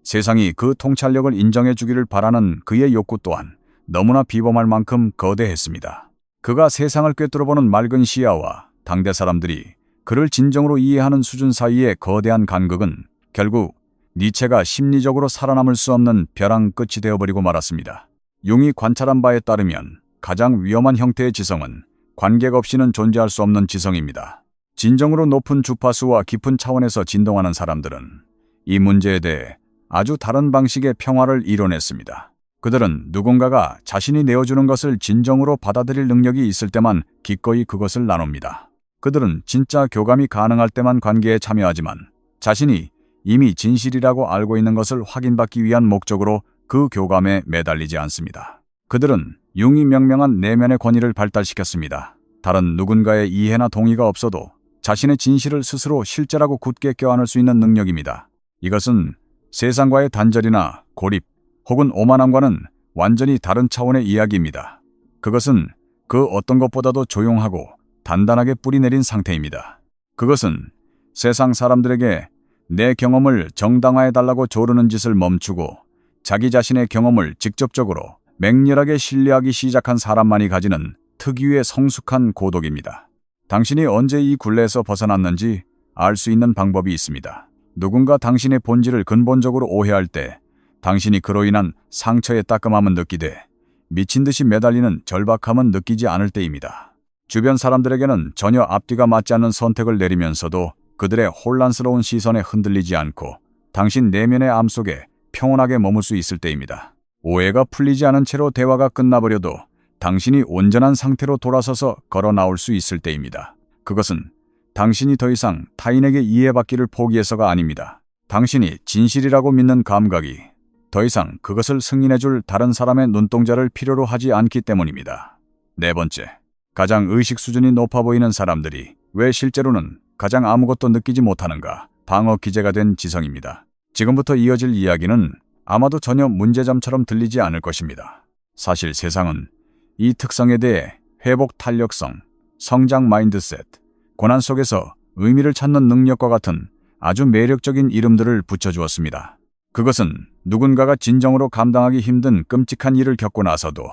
S1: 세상이 그 통찰력을 인정해 주기를 바라는 그의 욕구 또한 너무나 비범할 만큼 거대했습니다. 그가 세상을 꿰뚫어보는 맑은 시야와 당대 사람들이 그를 진정으로 이해하는 수준 사이의 거대한 간극은 결국 니체가 심리적으로 살아남을 수 없는 벼랑 끝이 되어버리고 말았습니다. 융이 관찰한 바에 따르면 가장 위험한 형태의 지성은 관객 없이는 존재할 수 없는 지성입니다. 진정으로 높은 주파수와 깊은 차원에서 진동하는 사람들은 이 문제에 대해 아주 다른 방식의 평화를 이뤄냈습니다. 그들은 누군가가 자신이 내어주는 것을 진정으로 받아들일 능력이 있을 때만 기꺼이 그것을 나눕니다. 그들은 진짜 교감이 가능할 때만 관계에 참여하지만 자신이 이미 진실이라고 알고 있는 것을 확인받기 위한 목적으로 그 교감에 매달리지 않습니다. 그들은 융이 명명한 내면의 권위를 발달시켰습니다. 다른 누군가의 이해나 동의가 없어도 자신의 진실을 스스로 실제라고 굳게 껴안을 수 있는 능력입니다. 이것은 세상과의 단절이나 고립 혹은 오만함과는 완전히 다른 차원의 이야기입니다. 그것은 그 어떤 것보다도 조용하고 단단하게 뿌리내린 상태입니다. 그것은 세상 사람들에게 내 경험을 정당화해달라고 조르는 짓을 멈추고 자기 자신의 경험을 직접적으로 맹렬하게 신뢰하기 시작한 사람만이 가지는 특유의 성숙한 고독입니다. 당신이 언제 이 굴레에서 벗어났는지 알 수 있는 방법이 있습니다. 누군가 당신의 본질을 근본적으로 오해할 때 당신이 그로 인한 상처의 따끔함은 느끼되 미친 듯이 매달리는 절박함은 느끼지 않을 때입니다. 주변 사람들에게는 전혀 앞뒤가 맞지 않는 선택을 내리면서도 그들의 혼란스러운 시선에 흔들리지 않고 당신 내면의 암 속에 평온하게 머물 수 있을 때입니다. 오해가 풀리지 않은 채로 대화가 끝나버려도 당신이 온전한 상태로 돌아서서 걸어 나올 수 있을 때입니다. 그것은 당신이 더 이상 타인에게 이해받기를 포기해서가 아닙니다. 당신이 진실이라고 믿는 감각이 더 이상 그것을 승인해줄 다른 사람의 눈동자를 필요로 하지 않기 때문입니다. 네 번째, 가장 의식 수준이 높아 보이는 사람들이 왜 실제로는 가장 아무것도 느끼지 못하는가? 방어 기제가 된 지성입니다. 지금부터 이어질 이야기는 아마도 전혀 문제점처럼 들리지 않을 것입니다. 사실 세상은 이 특성에 대해 회복 탄력성, 성장 마인드셋, 고난 속에서 의미를 찾는 능력과 같은 아주 매력적인 이름들을 붙여주었습니다. 그것은 누군가가 진정으로 감당하기 힘든 끔찍한 일을 겪고 나서도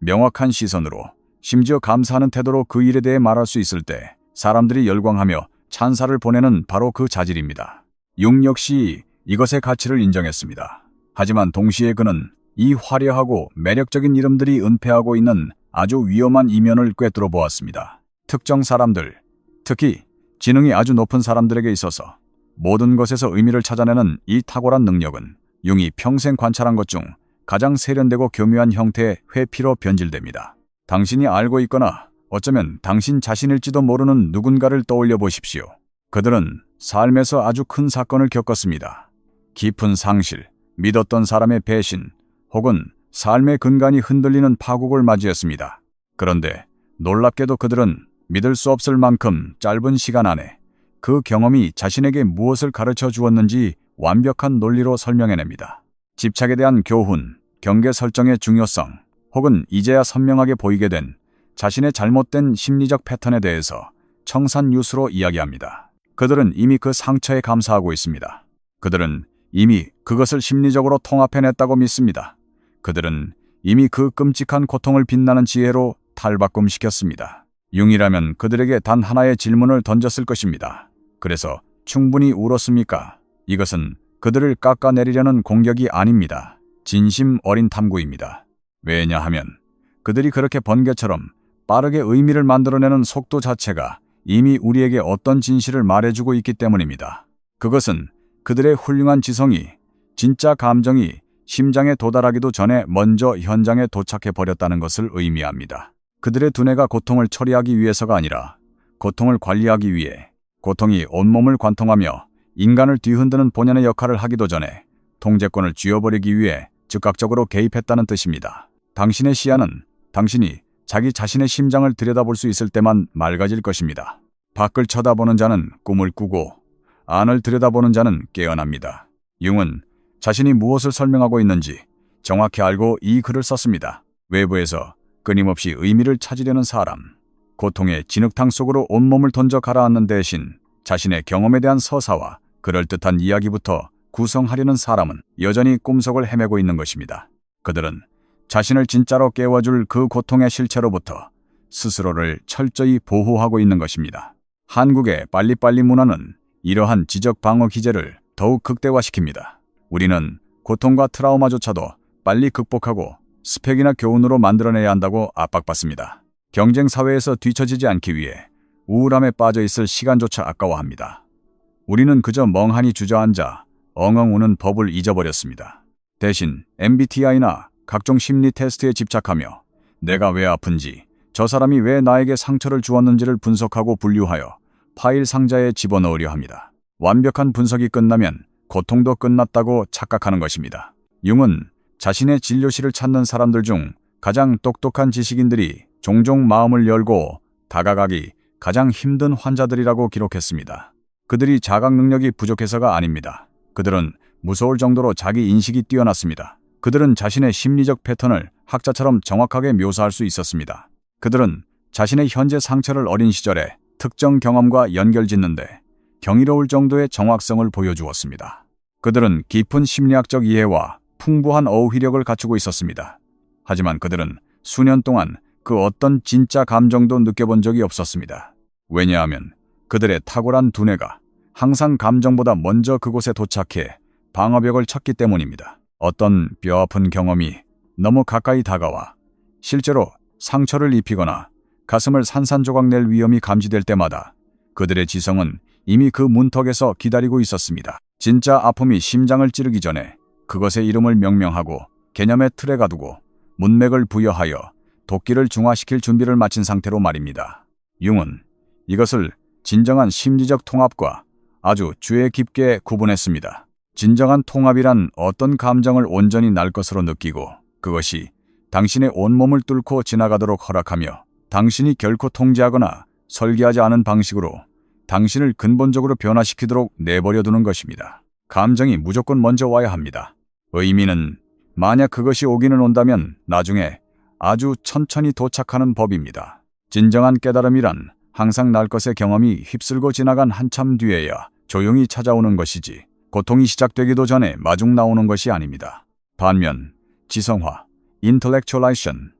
S1: 명확한 시선으로, 심지어 감사하는 태도로 그 일에 대해 말할 수 있을 때 사람들이 열광하며 찬사를 보내는 바로 그 자질입니다. 융 역시 이것의 가치를 인정했습니다. 하지만 동시에 그는 이 화려하고 매력적인 이름들이 은폐하고 있는 아주 위험한 이면을 꿰뚫어 보았습니다. 특정 사람들, 특히 지능이 아주 높은 사람들에게 있어서 모든 것에서 의미를 찾아내는 이 탁월한 능력은 융이 평생 관찰한 것 중 가장 세련되고 교묘한 형태의 회피로 변질됩니다. 당신이 알고 있거나 어쩌면 당신 자신일지도 모르는 누군가를 떠올려 보십시오. 그들은 삶에서 아주 큰 사건을 겪었습니다. 깊은 상실, 믿었던 사람의 배신, 혹은 삶의 근간이 흔들리는 파국을 맞이했습니다. 그런데 놀랍게도 그들은 믿을 수 없을 만큼 짧은 시간 안에 그 경험이 자신에게 무엇을 가르쳐 주었는지 완벽한 논리로 설명해냅니다. 집착에 대한 교훈, 경계 설정의 중요성, 혹은 이제야 선명하게 보이게 된 자신의 잘못된 심리적 패턴에 대해서 청산유수로 이야기합니다. 그들은 이미 그 상처에 감사하고 있습니다. 그들은 이미 그것을 심리적으로 통합해냈다고 믿습니다. 그들은 이미 그 끔찍한 고통을 빛나는 지혜로 탈바꿈시켰습니다. 융이라면 그들에게 단 하나의 질문을 던졌을 것입니다. 그래서 충분히 울었습니까? 이것은 그들을 깎아내리려는 공격이 아닙니다. 진심 어린 탐구입니다. 왜냐하면 그들이 그렇게 번개처럼 빠르게 의미를 만들어내는 속도 자체가 이미 우리에게 어떤 진실을 말해주고 있기 때문입니다. 그것은 그들의 훌륭한 지성이, 진짜 감정이 심장에 도달하기도 전에 먼저 현장에 도착해 버렸다는 것을 의미합니다. 그들의 두뇌가 고통을 처리하기 위해서가 아니라 고통을 관리하기 위해, 고통이 온몸을 관통하며 인간을 뒤흔드는 본연의 역할을 하기도 전에 통제권을 쥐어버리기 위해 즉각적으로 개입했다는 뜻입니다. 당신의 시야는 당신이 자기 자신의 심장을 들여다볼 수 있을 때만 맑아질 것입니다. 밖을 쳐다보는 자는 꿈을 꾸고 안을 들여다보는 자는 깨어납니다. 융은 자신이 무엇을 설명하고 있는지 정확히 알고 이 글을 썼습니다. 외부에서 끊임없이 의미를 찾으려는 사람, 고통의 진흙탕 속으로 온몸을 던져 가라앉는 대신 자신의 경험에 대한 서사와 그럴듯한 이야기부터 구성하려는 사람은 여전히 꿈속을 헤매고 있는 것입니다. 그들은 자신을 진짜로 깨워줄 그 고통의 실체로부터 스스로를 철저히 보호하고 있는 것입니다. 한국의 빨리빨리 문화는 이러한 지적 방어 기제를 더욱 극대화시킵니다. 우리는 고통과 트라우마조차도 빨리 극복하고 스펙이나 교훈으로 만들어내야 한다고 압박받습니다. 경쟁 사회에서 뒤처지지 않기 위해 우울함에 빠져 있을 시간조차 아까워합니다. 우리는 그저 멍하니 주저앉아 엉엉 우는 법을 잊어버렸습니다. 대신 MBTI나 각종 심리 테스트에 집착하며 내가 왜 아픈지, 저 사람이 왜 나에게 상처를 주었는지를 분석하고 분류하여 파일 상자에 집어넣으려 합니다. 완벽한 분석이 끝나면 고통도 끝났다고 착각하는 것입니다. 융은 자신의 진료실을 찾는 사람들 중 가장 똑똑한 지식인들이 종종 마음을 열고 다가가기 가장 힘든 환자들이라고 기록했습니다. 그들이 자각 능력이 부족해서가 아닙니다. 그들은 무서울 정도로 자기 인식이 뛰어났습니다. 그들은 자신의 심리적 패턴을 학자처럼 정확하게 묘사할 수 있었습니다. 그들은 자신의 현재 상처를 어린 시절에 특정 경험과 연결짓는데 경이로울 정도의 정확성을 보여주었습니다. 그들은 깊은 심리학적 이해와 풍부한 어휘력을 갖추고 있었습니다. 하지만 그들은 수년 동안 그 어떤 진짜 감정도 느껴본 적이 없었습니다. 왜냐하면 그들의 탁월한 두뇌가 항상 감정보다 먼저 그곳에 도착해 방어벽을 쳤기 때문입니다. 어떤 뼈아픈 경험이 너무 가까이 다가와 실제로 상처를 입히거나 가슴을 산산조각 낼 위험이 감지될 때마다 그들의 지성은 이미 그 문턱에서 기다리고 있었습니다. 진짜 아픔이 심장을 찌르기 전에 그것의 이름을 명명하고 개념의 틀에 가두고 문맥을 부여하여 도끼를 중화시킬 준비를 마친 상태로 말입니다. 융은 이것을 진정한 심리적 통합과 아주 주의 깊게 구분했습니다. 진정한 통합이란 어떤 감정을 온전히 날 것으로 느끼고 그것이 당신의 온몸을 뚫고 지나가도록 허락하며 당신이 결코 통제하거나 설계하지 않은 방식으로 당신을 근본적으로 변화시키도록 내버려두는 것입니다. 감정이 무조건 먼저 와야 합니다. 의미는 만약 그것이 오기는 온다면 나중에 아주 천천히 도착하는 법입니다. 진정한 깨달음이란 항상 날 것의 경험이 휩쓸고 지나간 한참 뒤에야 조용히 찾아오는 것이지 고통이 시작되기도 전에 마중 나오는 것이 아닙니다. 반면 지성화, intellectualization는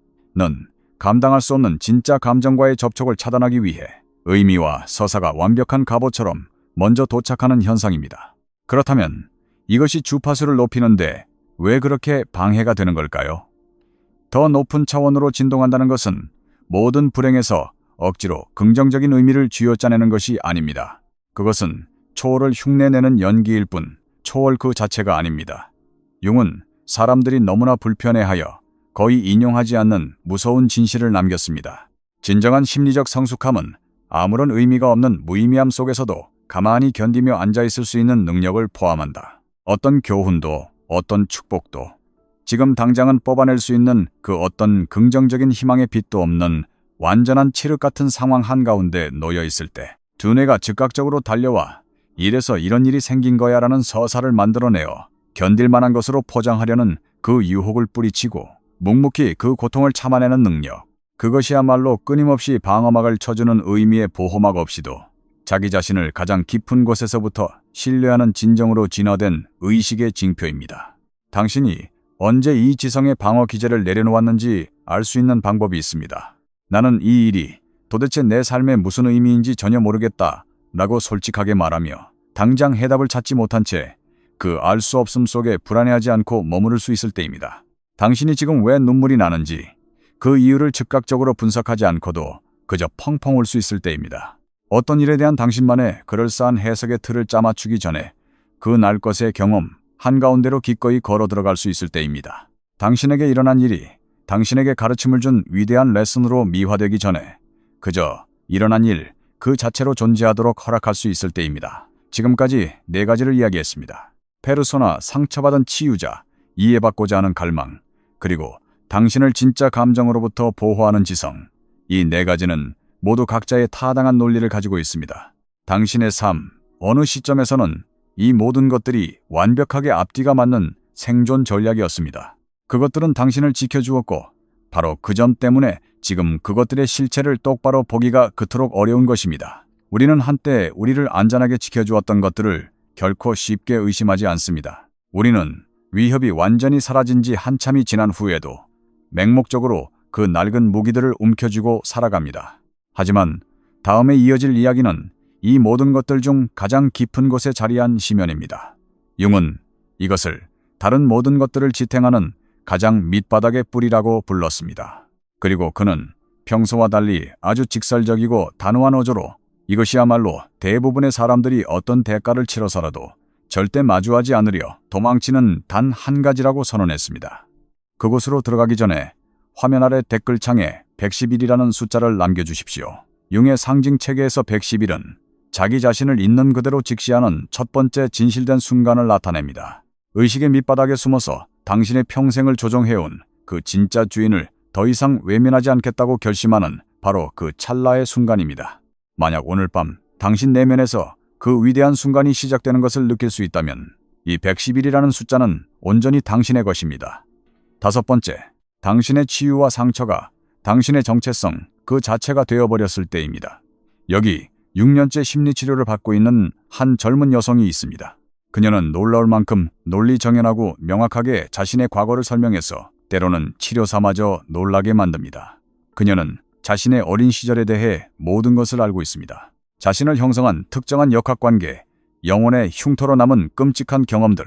S1: 감당할 수 없는 진짜 감정과의 접촉을 차단하기 위해 의미와 서사가 완벽한 갑옷처럼 먼저 도착하는 현상입니다. 그렇다면 이것이 주파수를 높이는데 왜 그렇게 방해가 되는 걸까요? 더 높은 차원으로 진동한다는 것은 모든 불행에서 억지로 긍정적인 의미를 쥐어짜내는 것이 아닙니다. 그것은 초월을 흉내내는 연기일 뿐 초월 그 자체가 아닙니다. 융은 사람들이 너무나 불편해하여 거의 인용하지 않는 무서운 진실을 남겼습니다. 진정한 심리적 성숙함은 아무런 의미가 없는 무의미함 속에서도 가만히 견디며 앉아있을 수 있는 능력을 포함한다. 어떤 교훈도 어떤 축복도 지금 당장은 뽑아낼 수 있는 그 어떤 긍정적인 희망의 빛도 없는 완전한 칠흑 같은 상황 한가운데 놓여 있을 때 두뇌가 즉각적으로 달려와 이래서 이런 일이 생긴 거야 라는 서사를 만들어내어 견딜 만한 것으로 포장하려는 그 유혹을 뿌리치고 묵묵히 그 고통을 참아내는 능력. 그것이야말로 끊임없이 방어막을 쳐주는 의미의 보호막 없이도 자기 자신을 가장 깊은 곳에서부터 신뢰하는 진정으로 진화된 의식의 징표입니다. 당신이 언제 이 지성의 방어 기제를 내려놓았는지 알 수 있는 방법이 있습니다. 나는 이 일이 도대체 내 삶에 무슨 의미인지 전혀 모르겠다 라고 솔직하게 말하며 당장 해답을 찾지 못한 채 그 알 수 없음 속에 불안해하지 않고 머무를 수 있을 때입니다. 당신이 지금 왜 눈물이 나는지 그 이유를 즉각적으로 분석하지 않고도 그저 펑펑 울 수 있을 때입니다. 어떤 일에 대한 당신만의 그럴싸한 해석의 틀을 짜맞추기 전에 그 날 것의 경험 한가운데로 기꺼이 걸어 들어갈 수 있을 때입니다. 당신에게 일어난 일이 당신에게 가르침을 준 위대한 레슨으로 미화되기 전에 그저 일어난 일 그 자체로 존재하도록 허락할 수 있을 때입니다. 지금까지 4가지를 이야기했습니다. 페르소나, 상처받은 치유자, 이해받고자 하는 갈망, 그리고 당신을 진짜 감정으로부터 보호하는 지성. 이 4가지는 모두 각자의 타당한 논리를 가지고 있습니다. 당신의 삶, 어느 시점에서는 이 모든 것들이 완벽하게 앞뒤가 맞는 생존 전략이었습니다. 그것들은 당신을 지켜주었고 바로 그 점 때문에 지금 그것들의 실체를 똑바로 보기가 그토록 어려운 것입니다. 우리는 한때 우리를 안전하게 지켜주었던 것들을 결코 쉽게 의심하지 않습니다. 우리는 위협이 완전히 사라진 지 한참이 지난 후에도 맹목적으로 그 낡은 무기들을 움켜쥐고 살아갑니다. 하지만 다음에 이어질 이야기는 이 모든 것들 중 가장 깊은 곳에 자리한 심연입니다. 융은 이것을 다른 모든 것들을 지탱하는 가장 밑바닥의 뿌리라고 불렀습니다. 그리고 그는 평소와 달리 아주 직설적이고 단호한 어조로 이것이야말로 대부분의 사람들이 어떤 대가를 치러서라도 절대 마주하지 않으려 도망치는 단 한 가지라고 선언했습니다. 그곳으로 들어가기 전에 화면 아래 댓글창에 111이라는 숫자를 남겨주십시오. 융의 상징 체계에서 111은 자기 자신을 있는 그대로 직시하는 첫 번째 진실된 순간을 나타냅니다. 의식의 밑바닥에 숨어서 당신의 평생을 조종해온 그 진짜 주인을 더 이상 외면하지 않겠다고 결심하는 바로 그 찰나의 순간입니다. 만약 오늘 밤 당신 내면에서 그 위대한 순간이 시작되는 것을 느낄 수 있다면 이 111이라는 숫자는 온전히 당신의 것입니다. 5번째, 당신의 치유와 상처가 당신의 정체성 그 자체가 되어버렸을 때입니다. 여기 6년째 심리치료를 받고 있는 한 젊은 여성이 있습니다. 그녀는 놀라울 만큼 논리정연하고 명확하게 자신의 과거를 설명해서 때로는 치료사마저 놀라게 만듭니다. 그녀는 자신의 어린 시절에 대해 모든 것을 알고 있습니다. 자신을 형성한 특정한 역학관계, 영혼의 흉터로 남은 끔찍한 경험들.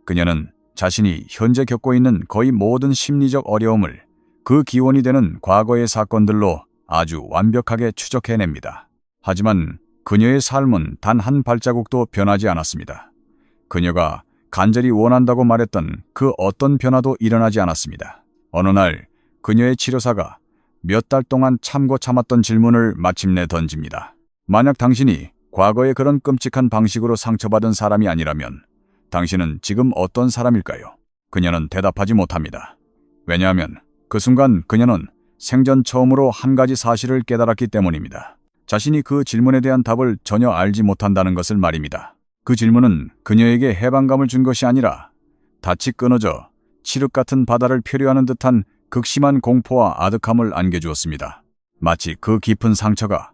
S1: 그녀는 자신이 현재 겪고 있는 거의 모든 심리적 어려움을 그 기원이 되는 과거의 사건들로 아주 완벽하게 추적해냅니다. 하지만 그녀의 삶은 단 한 발자국도 변하지 않았습니다. 그녀가 간절히 원한다고 말했던 그 어떤 변화도 일어나지 않았습니다. 어느 날 그녀의 치료사가 몇 달 동안 참고 참았던 질문을 마침내 던집니다. 만약 당신이 과거의 그런 끔찍한 방식으로 상처받은 사람이 아니라면 당신은 지금 어떤 사람일까요? 그녀는 대답하지 못합니다. 왜냐하면 그 순간 그녀는 생전 처음으로 한 가지 사실을 깨달았기 때문입니다. 자신이 그 질문에 대한 답을 전혀 알지 못한다는 것을 말입니다. 그 질문은 그녀에게 해방감을 준 것이 아니라 닻이 끊어져 칠흑 같은 바다를 표류하는 듯한 극심한 공포와 아득함을 안겨주었습니다. 마치 그 깊은 상처가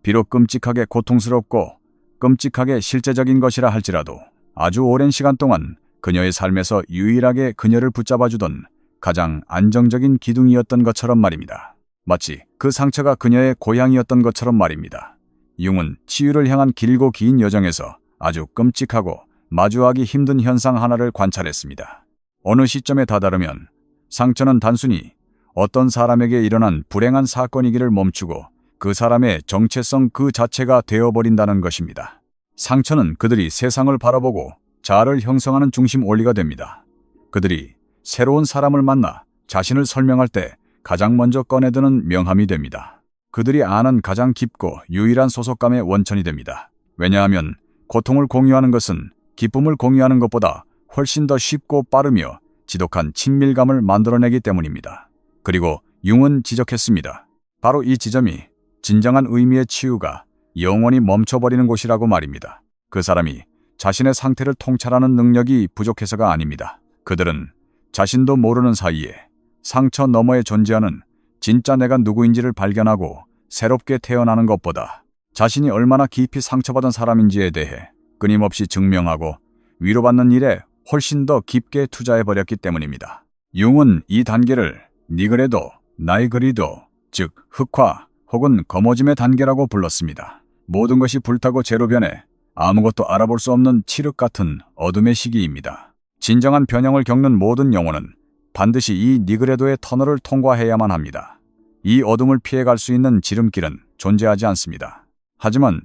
S1: 비록 끔찍하게 고통스럽고 끔찍하게 실제적인 것이라 할지라도 아주 오랜 시간 동안 그녀의 삶에서 유일하게 그녀를 붙잡아주던 가장 안정적인 기둥이었던 것처럼 말입니다. 마치 그 상처가 그녀의 고향이었던 것처럼 말입니다. 융은 치유를 향한 길고 긴 여정에서 아주 끔찍하고 마주하기 힘든 현상 하나를 관찰했습니다. 어느 시점에 다다르면 상처는 단순히 어떤 사람에게 일어난 불행한 사건이기를 멈추고 그 사람의 정체성 그 자체가 되어버린다는 것입니다. 상처는 그들이 세상을 바라보고 자아를 형성하는 중심 원리가 됩니다. 그들이 새로운 사람을 만나 자신을 설명할 때 가장 먼저 꺼내드는 명함이 됩니다. 그들이 아는 가장 깊고 유일한 소속감의 원천이 됩니다. 왜냐하면 고통을 공유하는 것은 기쁨을 공유하는 것보다 훨씬 더 쉽고 빠르며 지독한 친밀감을 만들어내기 때문입니다. 그리고 융은 지적했습니다. 바로 이 지점이 진정한 의미의 치유가 영원히 멈춰버리는 곳이라고 말입니다. 그 사람이 자신의 상태를 통찰하는 능력이 부족해서가 아닙니다. 그들은 자신도 모르는 사이에 상처 너머에 존재하는 진짜 내가 누구인지를 발견하고 새롭게 태어나는 것보다 자신이 얼마나 깊이 상처받은 사람인지에 대해 끊임없이 증명하고 위로받는 일에 훨씬 더 깊게 투자해버렸기 때문입니다. 융은 이 단계를 니그레도, 나이그리도, 즉 흑화 혹은 거머짐의 단계라고 불렀습니다. 모든 것이 불타고 재로 변해 아무것도 알아볼 수 없는 칠흑 같은 어둠의 시기입니다. 진정한 변형을 겪는 모든 영혼은 반드시 이 니그레도의 터널을 통과해야만 합니다. 이 어둠을 피해갈 수 있는 지름길은 존재하지 않습니다. 하지만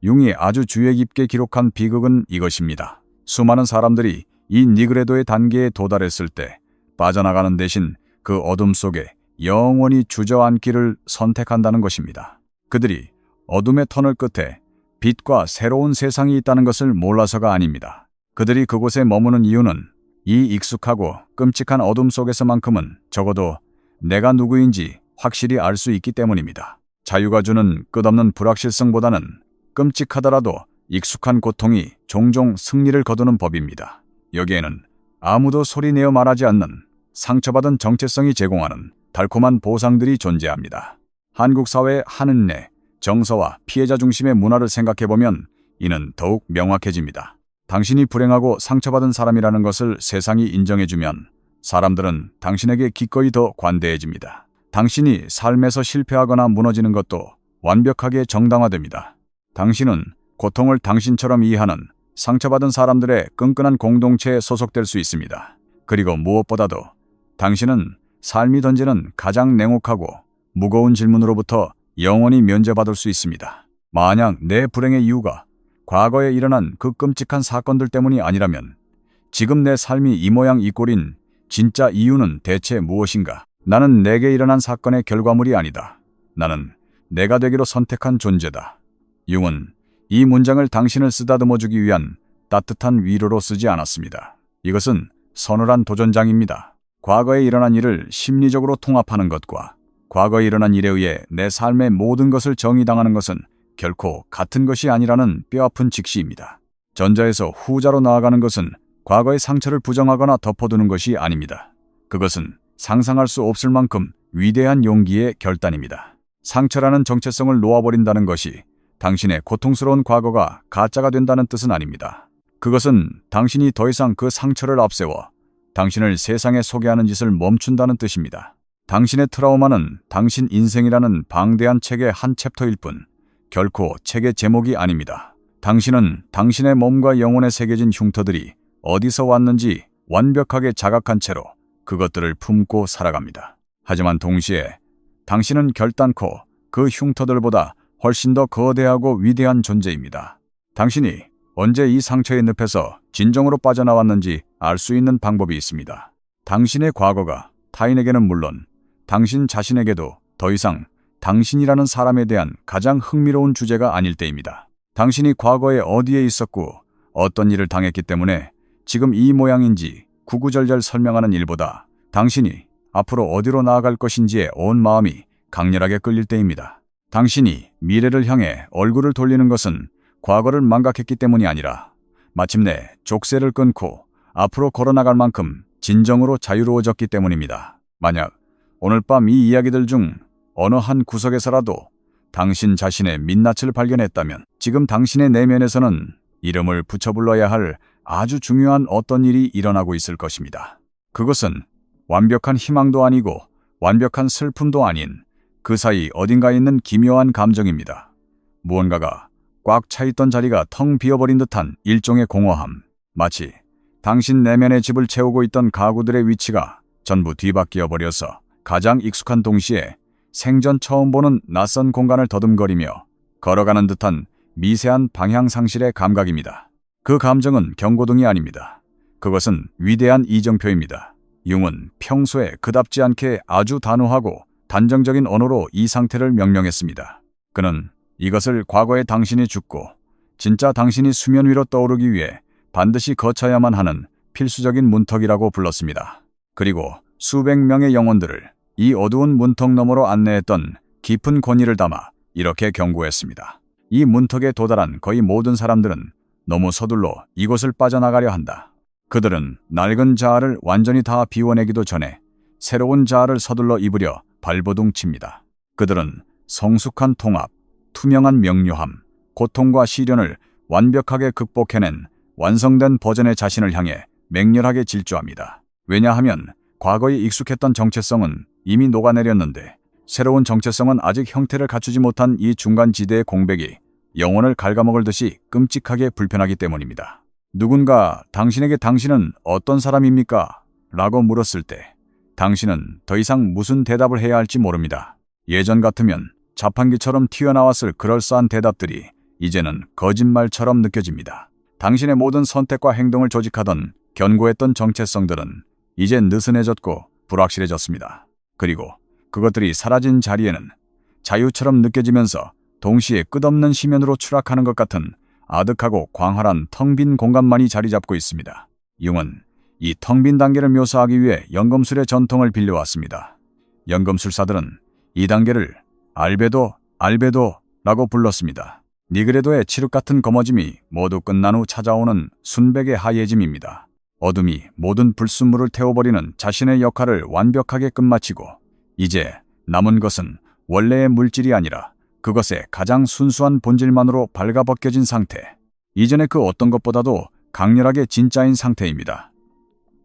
S1: 융이 아주 주의 깊게 기록한 비극은 이것입니다. 수많은 사람들이 이 니그레도의 단계에 도달했을 때 빠져나가는 대신 그 어둠 속에 영원히 주저앉기를 선택한다는 것입니다. 그들이 어둠의 터널 끝에 빛과 새로운 세상이 있다는 것을 몰라서가 아닙니다. 그들이 그곳에 머무는 이유는 이 익숙하고 끔찍한 어둠 속에서만큼은 적어도 내가 누구인지 확실히 알 수 있기 때문입니다. 자유가 주는 끝없는 불확실성보다는 끔찍하더라도 익숙한 고통이 종종 승리를 거두는 법입니다. 여기에는 아무도 소리내어 말하지 않는 상처받은 정체성이 제공하는 달콤한 보상들이 존재합니다. 한국 사회의 한은내, 정서와 피해자 중심의 문화를 생각해보면 이는 더욱 명확해집니다. 당신이 불행하고 상처받은 사람이라는 것을 세상이 인정해주면 사람들은 당신에게 기꺼이 더 관대해집니다. 당신이 삶에서 실패하거나 무너지는 것도 완벽하게 정당화됩니다. 당신은 고통을 당신처럼 이해하는 상처받은 사람들의 끈끈한 공동체에 소속될 수 있습니다. 그리고 무엇보다도 당신은 삶이 던지는 가장 냉혹하고 무거운 질문으로부터 영원히 면제받을 수 있습니다. 만약 내 불행의 이유가 과거에 일어난 그 끔찍한 사건들 때문이 아니라면 지금 내 삶이 이 모양 이 꼴인 진짜 이유는 대체 무엇인가? 나는 내게 일어난 사건의 결과물이 아니다. 나는 내가 되기로 선택한 존재다. 융은 이 문장을 당신을 쓰다듬어주기 위한 따뜻한 위로로 쓰지 않았습니다. 이것은 서늘한 도전장입니다. 과거에 일어난 일을 심리적으로 통합하는 것과 과거에 일어난 일에 의해 내 삶의 모든 것을 정의당하는 것은 결코 같은 것이 아니라는 뼈아픈 직시입니다. 전자에서 후자로 나아가는 것은 과거의 상처를 부정하거나 덮어두는 것이 아닙니다. 그것은 상상할 수 없을 만큼 위대한 용기의 결단입니다. 상처라는 정체성을 놓아버린다는 것이 당신의 고통스러운 과거가 가짜가 된다는 뜻은 아닙니다. 그것은 당신이 더 이상 그 상처를 앞세워 당신을 세상에 소개하는 짓을 멈춘다는 뜻입니다. 당신의 트라우마는 당신 인생이라는 방대한 책의 한 챕터일 뿐 결코 책의 제목이 아닙니다. 당신은 당신의 몸과 영혼에 새겨진 흉터들이 어디서 왔는지 완벽하게 자각한 채로 그것들을 품고 살아갑니다. 하지만 동시에 당신은 결단코 그 흉터들보다 훨씬 더 거대하고 위대한 존재입니다. 당신이 언제 이 상처의 늪에서 진정으로 빠져나왔는지 알 수 있는 방법이 있습니다. 당신의 과거가 타인에게는 물론 당신 자신에게도 더 이상 당신이라는 사람에 대한 가장 흥미로운 주제가 아닐 때입니다. 당신이 과거에 어디에 있었고 어떤 일을 당했기 때문에 지금 이 모양인지 구구절절 설명하는 일보다 당신이 앞으로 어디로 나아갈 것인지에 온 마음이 강렬하게 끌릴 때입니다. 당신이 미래를 향해 얼굴을 돌리는 것은 과거를 망각했기 때문이 아니라 마침내 족쇄를 끊고 앞으로 걸어나갈 만큼 진정으로 자유로워졌기 때문입니다. 만약 오늘 밤 이 이야기들 중 어느 한 구석에서라도 당신 자신의 민낯을 발견했다면 지금 당신의 내면에서는 이름을 붙여 불러야 할 아주 중요한 어떤 일이 일어나고 있을 것입니다. 그것은 완벽한 희망도 아니고 완벽한 슬픔도 아닌 그 사이 어딘가에 있는 기묘한 감정입니다. 무언가가 꽉 차있던 자리가 텅 비어버린 듯한 일종의 공허함. 마치 당신 내면의 집을 채우고 있던 가구들의 위치가 전부 뒤바뀌어 버려서 가장 익숙한 동시에 생전 처음 보는 낯선 공간을 더듬거리며 걸어가는 듯한 미세한 방향 상실의 감각입니다. 그 감정은 경고등이 아닙니다. 그것은 위대한 이정표입니다. 융은 평소에 그답지 않게 아주 단호하고 단정적인 언어로 이 상태를 명명했습니다. 그는 이것을 과거의 당신이 죽고 진짜 당신이 수면 위로 떠오르기 위해 반드시 거쳐야만 하는 필수적인 문턱이라고 불렀습니다. 그리고 수백 명의 영혼들을 이 어두운 문턱 너머로 안내했던 깊은 권위를 담아 이렇게 경고했습니다. 이 문턱에 도달한 거의 모든 사람들은 너무 서둘러 이곳을 빠져나가려 한다. 그들은 낡은 자아를 완전히 다 비워내기도 전에 새로운 자아를 서둘러 입으려 발버둥칩니다. 그들은 성숙한 통합, 투명한 명료함, 고통과 시련을 완벽하게 극복해낸 완성된 버전의 자신을 향해 맹렬하게 질주합니다. 왜냐하면 과거에 익숙했던 정체성은 이미 녹아내렸는데 새로운 정체성은 아직 형태를 갖추지 못한 이 중간 지대의 공백이 영혼을 갉아먹을 듯이 끔찍하게 불편하기 때문입니다. 누군가 당신에게 당신은 어떤 사람입니까? 라고 물었을 때 당신은 더 이상 무슨 대답을 해야 할지 모릅니다. 예전 같으면 자판기처럼 튀어나왔을 그럴싸한 대답들이 이제는 거짓말처럼 느껴집니다. 당신의 모든 선택과 행동을 조직하던 견고했던 정체성들은 이제 느슨해졌고 불확실해졌습니다. 그리고 그것들이 사라진 자리에는 자유처럼 느껴지면서 동시에 끝없는 심연으로 추락하는 것 같은 아득하고 광활한 텅 빈 공간만이 자리 잡고 있습니다. 융은 이 텅 빈 단계를 묘사하기 위해 연금술의 전통을 빌려왔습니다. 연금술사들은 이 단계를 알베도라고 불렀습니다. 니그레도의 칠흑 같은 거머짐이 모두 끝난 후 찾아오는 순백의 하얘짐입니다. 어둠이 모든 불순물을 태워버리는 자신의 역할을 완벽하게 끝마치고 이제 남은 것은 원래의 물질이 아니라 그것의 가장 순수한 본질만으로 발가벗겨진 상태. 이전의 그 어떤 것보다도 강렬하게 진짜인 상태입니다.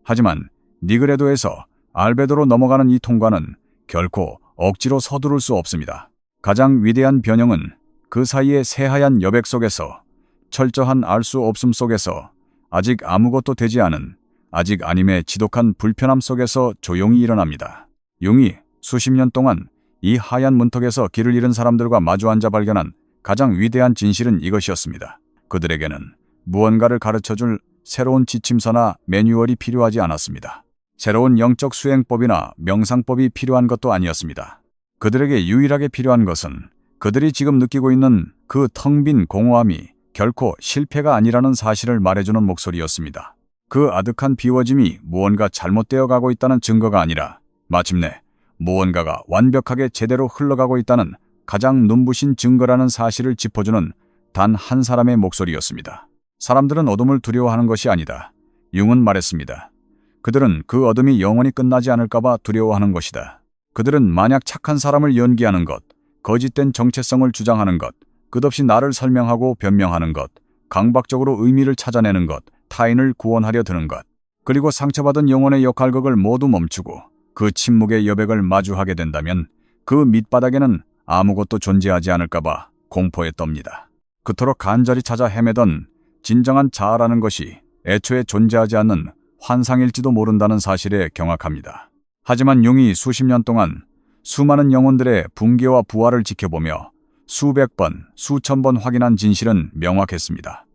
S1: 하지만 니그레도에서 알베도로 넘어가는 이 통과는 결코 억지로 서두를 수 없습니다. 가장 위대한 변형은 그 사이의 새하얀 여백 속에서 철저한 알 수 없음 속에서 아직 아무것도 되지 않은 아직 아님의 지독한 불편함 속에서 조용히 일어납니다. 융이 수십 년 동안 이 하얀 문턱에서 길을 잃은 사람들과 마주 앉아 발견한 가장 위대한 진실은 이것이었습니다. 그들에게는 무언가를 가르쳐줄 새로운 지침서나 매뉴얼이 필요하지 않았습니다. 새로운 영적 수행법이나 명상법이 필요한 것도 아니었습니다. 그들에게 유일하게 필요한 것은 그들이 지금 느끼고 있는 그 텅 빈 공허함이 결코 실패가 아니라는 사실을 말해주는 목소리였습니다. 그 아득한 비워짐이 무언가 잘못되어 가고 있다는 증거가 아니라 마침내 무언가가 완벽하게 제대로 흘러가고 있다는 가장 눈부신 증거라는 사실을 짚어주는 단 한 사람의 목소리였습니다. 사람들은 어둠을 두려워하는 것이 아니다. 융은 말했습니다. 그들은 그 어둠이 영원히 끝나지 않을까봐 두려워하는 것이다. 그들은 만약 착한 사람을 연기하는 것, 거짓된 정체성을 주장하는 것, 끝없이 나를 설명하고 변명하는 것, 강박적으로 의미를 찾아내는 것, 타인을 구원하려 드는 것, 그리고 상처받은 영혼의 역할극을 모두 멈추고 그 침묵의 여백을 마주하게 된다면 그 밑바닥에는 아무것도 존재하지 않을까봐 공포에 떱니다. 그토록 간절히 찾아 헤매던 진정한 자아라는 것이 애초에 존재하지 않는 환상일지도 모른다는 사실에 경악합니다. 하지만 융이 수십 년 동안 수많은 영혼들의 붕괴와 부활을 지켜보며 수백 번, 수천 번 확인한 진실은 명확했습니다.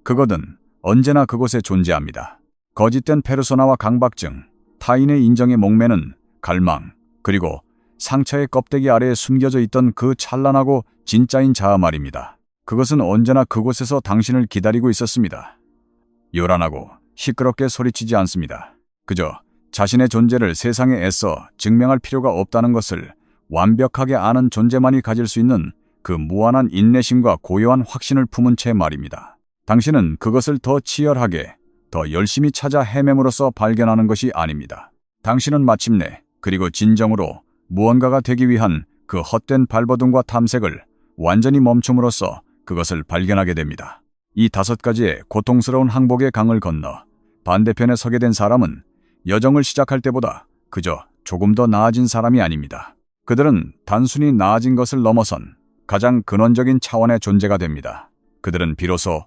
S1: 그것은 언제나 그곳에 존재합니다. 거짓된 페르소나와 강박증, 타인의 인정에 목매는 갈망, 그리고 상처의 껍데기 아래에 숨겨져 있던 그 찬란하고 진짜인 자아 말입니다. 그것은 언제나 그곳에서 당신을 기다리고 있었습니다. 요란하고 시끄럽게 소리치지 않습니다. 그저 자신의 존재를 세상에 애써 증명할 필요가 없다는 것을 완벽하게 아는 존재만이 가질 수 있는 그 무한한 인내심과 고요한 확신을 품은 채 말입니다. 당신은 그것을 더 치열하게, 더 열심히 찾아 헤매므로써 발견하는 것이 아닙니다. 당신은 마침내, 그리고 진정으로 무언가가 되기 위한 그 헛된 발버둥과 탐색을 완전히 멈춤으로써 그것을 발견하게 됩니다. 이 5가지의 고통스러운 항복의 강을 건너 반대편에 서게 된 사람은 여정을 시작할 때보다 그저 조금 더 나아진 사람이 아닙니다. 그들은 단순히 나아진 것을 넘어선 가장 근원적인 차원의 존재가 됩니다. 그들은 비로소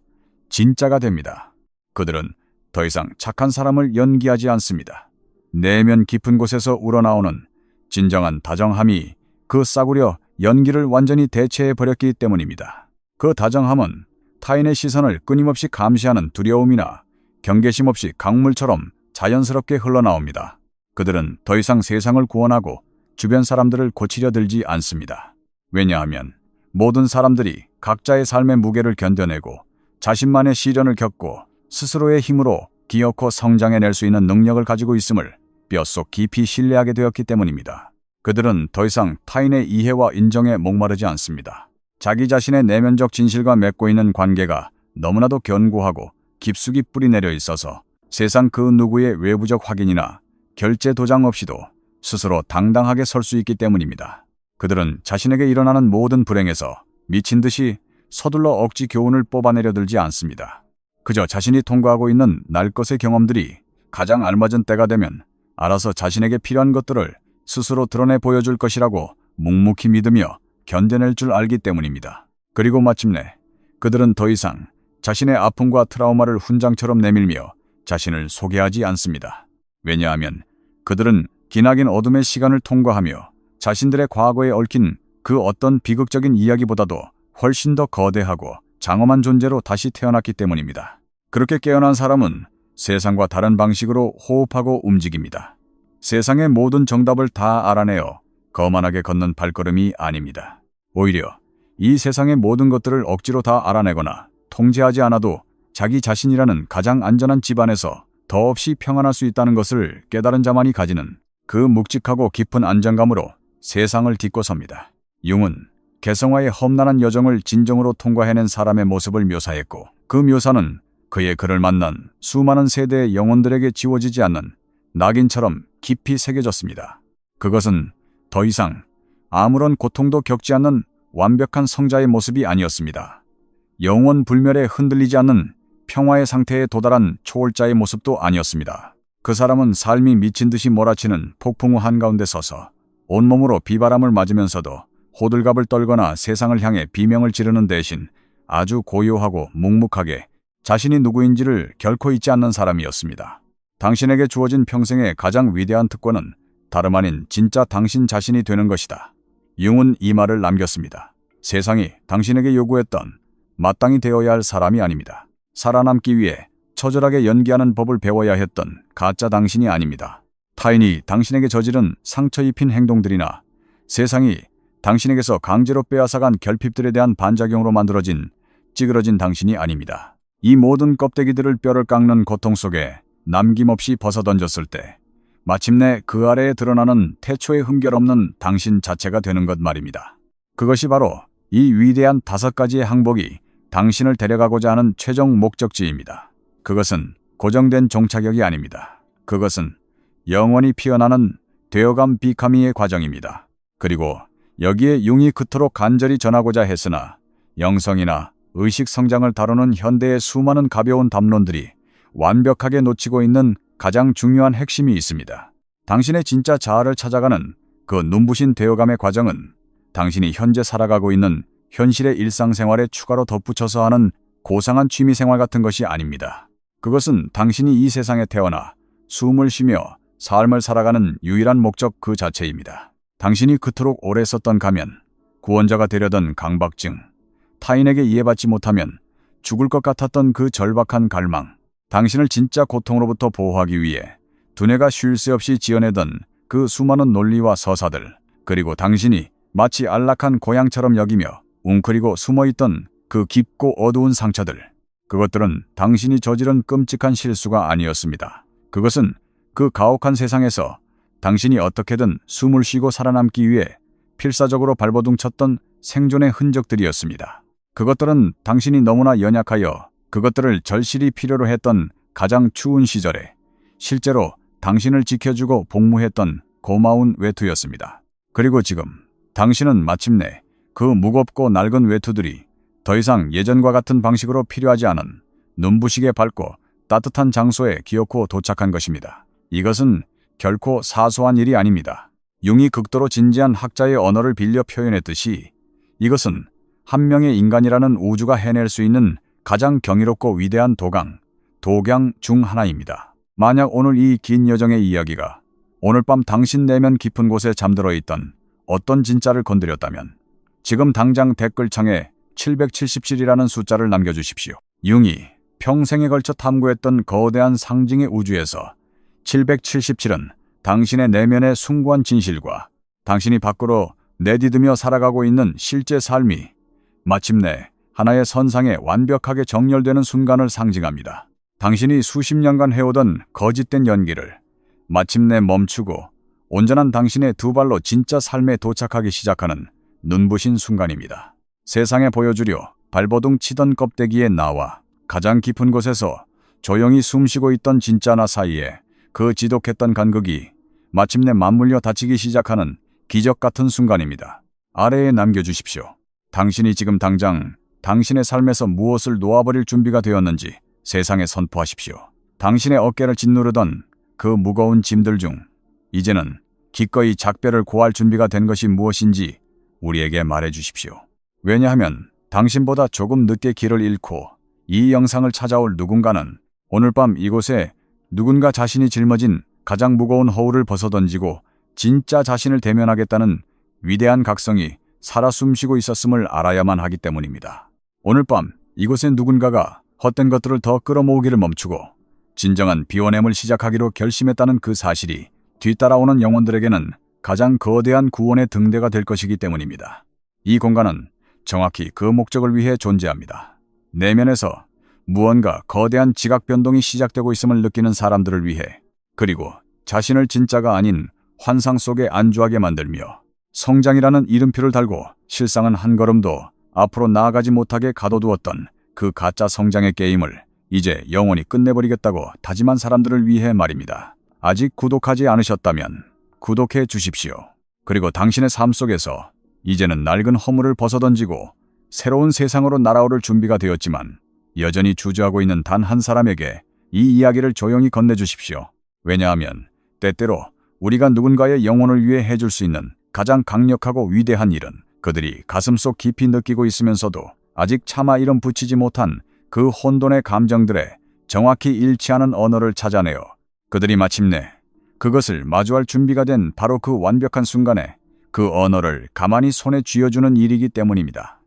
S1: 진짜가 됩니다. 그들은 더 이상 착한 사람을 연기하지 않습니다. 내면 깊은 곳에서 우러나오는 진정한 다정함이 그 싸구려 연기를 완전히 대체해버렸기 때문입니다. 그 다정함은 타인의 시선을 끊임없이 감시하는 두려움이나 경계심 없이 강물처럼 자연스럽게 흘러나옵니다. 그들은 더 이상 세상을 구원하고 주변 사람들을 고치려 들지 않습니다. 왜냐하면 모든 사람들이 각자의 삶의 무게를 견뎌내고 자신만의 시련을 겪고 스스로의 힘으로 기어코 성장해낼 수 있는 능력을 가지고 있음을 뼛속 깊이 신뢰하게 되었기 때문입니다. 그들은 더 이상 타인의 이해와 인정에 목마르지 않습니다. 자기 자신의 내면적 진실과 맺고 있는 관계가 너무나도 견고하고 깊숙이 뿌리내려 있어서 세상 그 누구의 외부적 확인이나 결제 도장 없이도 스스로 당당하게 설 수 있기 때문입니다. 그들은 자신에게 일어나는 모든 불행에서 미친 듯이 서둘러 억지 교훈을 뽑아내려 들지 않습니다. 그저 자신이 통과하고 있는 날 것의 경험들이 가장 알맞은 때가 되면 알아서 자신에게 필요한 것들을 스스로 드러내 보여줄 것이라고 묵묵히 믿으며 견뎌낼 줄 알기 때문입니다. 그리고 마침내 그들은 더 이상 자신의 아픔과 트라우마를 훈장처럼 내밀며 자신을 소개하지 않습니다. 왜냐하면 그들은 기나긴 어둠의 시간을 통과하며 자신들의 과거에 얽힌 그 어떤 비극적인 이야기보다도 훨씬 더 거대하고 장엄한 존재로 다시 태어났기 때문입니다. 그렇게 깨어난 사람은 세상과 다른 방식으로 호흡하고 움직입니다. 세상의 모든 정답을 다 알아내어 거만하게 걷는 발걸음이 아닙니다. 오히려 이 세상의 모든 것들을 억지로 다 알아내거나 통제하지 않아도 자기 자신이라는 가장 안전한 집안에서 더없이 평안할 수 있다는 것을 깨달은 자만이 가지는 그 묵직하고 깊은 안정감으로 세상을 딛고 섭니다. 융은 개성화의 험난한 여정을 진정으로 통과해낸 사람의 모습을 묘사했고 그 묘사는 그의 그를 만난 수많은 세대의 영혼들에게 지워지지 않는 낙인처럼 깊이 새겨졌습니다. 그것은 더 이상 아무런 고통도 겪지 않는 완벽한 성자의 모습이 아니었습니다. 영원 불멸에 흔들리지 않는 평화의 상태에 도달한 초월자의 모습도 아니었습니다. 그 사람은 삶이 미친 듯이 몰아치는 폭풍우 한가운데 서서 온몸으로 비바람을 맞으면서도 호들갑을 떨거나 세상을 향해 비명을 지르는 대신 아주 고요하고 묵묵하게 자신이 누구인지를 결코 잊지 않는 사람이었습니다. 당신에게 주어진 평생의 가장 위대한 특권은 다름 아닌 진짜 당신 자신이 되는 것이다. 융은 이 말을 남겼습니다. 세상이 당신에게 요구했던 마땅히 되어야 할 사람이 아닙니다. 살아남기 위해 처절하게 연기하는 법을 배워야 했던 가짜 당신이 아닙니다. 타인이 당신에게 저지른 상처 입힌 행동들이나 세상이 당신에게서 강제로 빼앗아간 결핍들에 대한 반작용으로 만들어진 찌그러진 당신이 아닙니다. 이 모든 껍데기들을 뼈를 깎는 고통 속에 남김없이 벗어던졌을 때 마침내 그 아래에 드러나는 태초의 흠결 없는 당신 자체가 되는 것 말입니다. 그것이 바로 이 위대한 5가지의 항복이 당신을 데려가고자 하는 최종 목적지입니다. 그것은 고정된 종착역이 아닙니다. 그것은 영원히 피어나는 되어감 비카미의 과정입니다. 그리고 여기에 융이 그토록 간절히 전하고자 했으나 영성이나 의식 성장을 다루는 현대의 수많은 가벼운 담론들이 완벽하게 놓치고 있는 가장 중요한 핵심이 있습니다. 당신의 진짜 자아를 찾아가는 그 눈부신 되어감의 과정은 당신이 현재 살아가고 있는 현실의 일상생활에 추가로 덧붙여서 하는 고상한 취미생활 같은 것이 아닙니다. 그것은 당신이 이 세상에 태어나 숨을 쉬며 삶을 살아가는 유일한 목적 그 자체입니다. 당신이 그토록 오래 썼던 가면, 구원자가 되려던 강박증, 타인에게 이해받지 못하면 죽을 것 같았던 그 절박한 갈망, 당신을 진짜 고통으로부터 보호하기 위해 두뇌가 쉴 새 없이 지어내던 그 수많은 논리와 서사들, 그리고 당신이 마치 안락한 고향처럼 여기며 웅크리고 숨어있던 그 깊고 어두운 상처들, 그것들은 당신이 저지른 끔찍한 실수가 아니었습니다. 그것은 그 가혹한 세상에서 당신이 어떻게든 숨을 쉬고 살아남기 위해 필사적으로 발버둥쳤던 생존의 흔적들이었습니다. 그것들은 당신이 너무나 연약하여 그것들을 절실히 필요로 했던 가장 추운 시절에 실제로 당신을 지켜주고 복무했던 고마운 외투였습니다. 그리고 지금 당신은 마침내 그 무겁고 낡은 외투들이 더 이상 예전과 같은 방식으로 필요하지 않은 눈부시게 밝고 따뜻한 장소에 기어코 도착한 것입니다. 이것은 결코 사소한 일이 아닙니다. 융이 극도로 진지한 학자의 언어를 빌려 표현했듯이 이것은 한 명의 인간이라는 우주가 해낼 수 있는 가장 경이롭고 위대한 독양 중 하나입니다. 만약 오늘 이 긴 여정의 이야기가 오늘 밤 당신 내면 깊은 곳에 잠들어 있던 어떤 진짜를 건드렸다면 지금 당장 댓글창에 777이라는 숫자를 남겨주십시오. 융이 평생에 걸쳐 탐구했던 거대한 상징의 우주에서 777은 당신의 내면의 숭고한 진실과 당신이 밖으로 내디디며 살아가고 있는 실제 삶이 마침내 하나의 선상에 완벽하게 정렬되는 순간을 상징합니다. 당신이 수십 년간 해오던 거짓된 연기를 마침내 멈추고 온전한 당신의 두 발로 진짜 삶에 도착하기 시작하는 눈부신 순간입니다. 세상에 보여주려 발버둥 치던 껍데기에 나와 가장 깊은 곳에서 조용히 숨쉬고 있던 진짜 나 사이에 그 지독했던 간극이 마침내 맞물려 닫히기 시작하는 기적 같은 순간입니다. 아래에 남겨주십시오. 당신이 지금 당장 당신의 삶에서 무엇을 놓아버릴 준비가 되었는지 세상에 선포하십시오. 당신의 어깨를 짓누르던 그 무거운 짐들 중 이제는 기꺼이 작별을 고할 준비가 된 것이 무엇인지 우리에게 말해주십시오. 왜냐하면 당신보다 조금 늦게 길을 잃고 이 영상을 찾아올 누군가는 오늘 밤 이곳에 누군가 자신이 짊어진 가장 무거운 허울을 벗어던지고 진짜 자신을 대면하겠다는 위대한 각성이 살아 숨쉬고 있었음을 알아야만 하기 때문입니다. 오늘 밤 이곳에 누군가가 헛된 것들을 더 끌어모으기를 멈추고 진정한 비워냄을 시작하기로 결심했다는 그 사실이 뒤따라오는 영혼들에게는 가장 거대한 구원의 등대가 될 것이기 때문입니다. 이 공간은 정확히 그 목적을 위해 존재합니다. 내면에서 무언가 거대한 지각 변동이 시작되고 있음을 느끼는 사람들을 위해, 그리고 자신을 진짜가 아닌 환상 속에 안주하게 만들며 성장이라는 이름표를 달고 실상은 한 걸음도 앞으로 나아가지 못하게 가둬두었던 그 가짜 성장의 게임을 이제 영원히 끝내버리겠다고 다짐한 사람들을 위해 말입니다. 아직 구독하지 않으셨다면 구독해 주십시오. 그리고 당신의 삶 속에서 이제는 낡은 허물을 벗어던지고 새로운 세상으로 날아오를 준비가 되었지만 여전히 주저하고 있는 단 한 사람에게 이 이야기를 조용히 건네주십시오. 왜냐하면 때때로 우리가 누군가의 영혼을 위해 해줄 수 있는 가장 강력하고 위대한 일은 그들이 가슴속 깊이 느끼고 있으면서도 아직 차마 이름 붙이지 못한 그 혼돈의 감정들에 정확히 일치하는 언어를 찾아내어 그들이 마침내 그것을 마주할 준비가 된 바로 그 완벽한 순간에 그 언어를 가만히 손에 쥐어주는 일이기 때문입니다.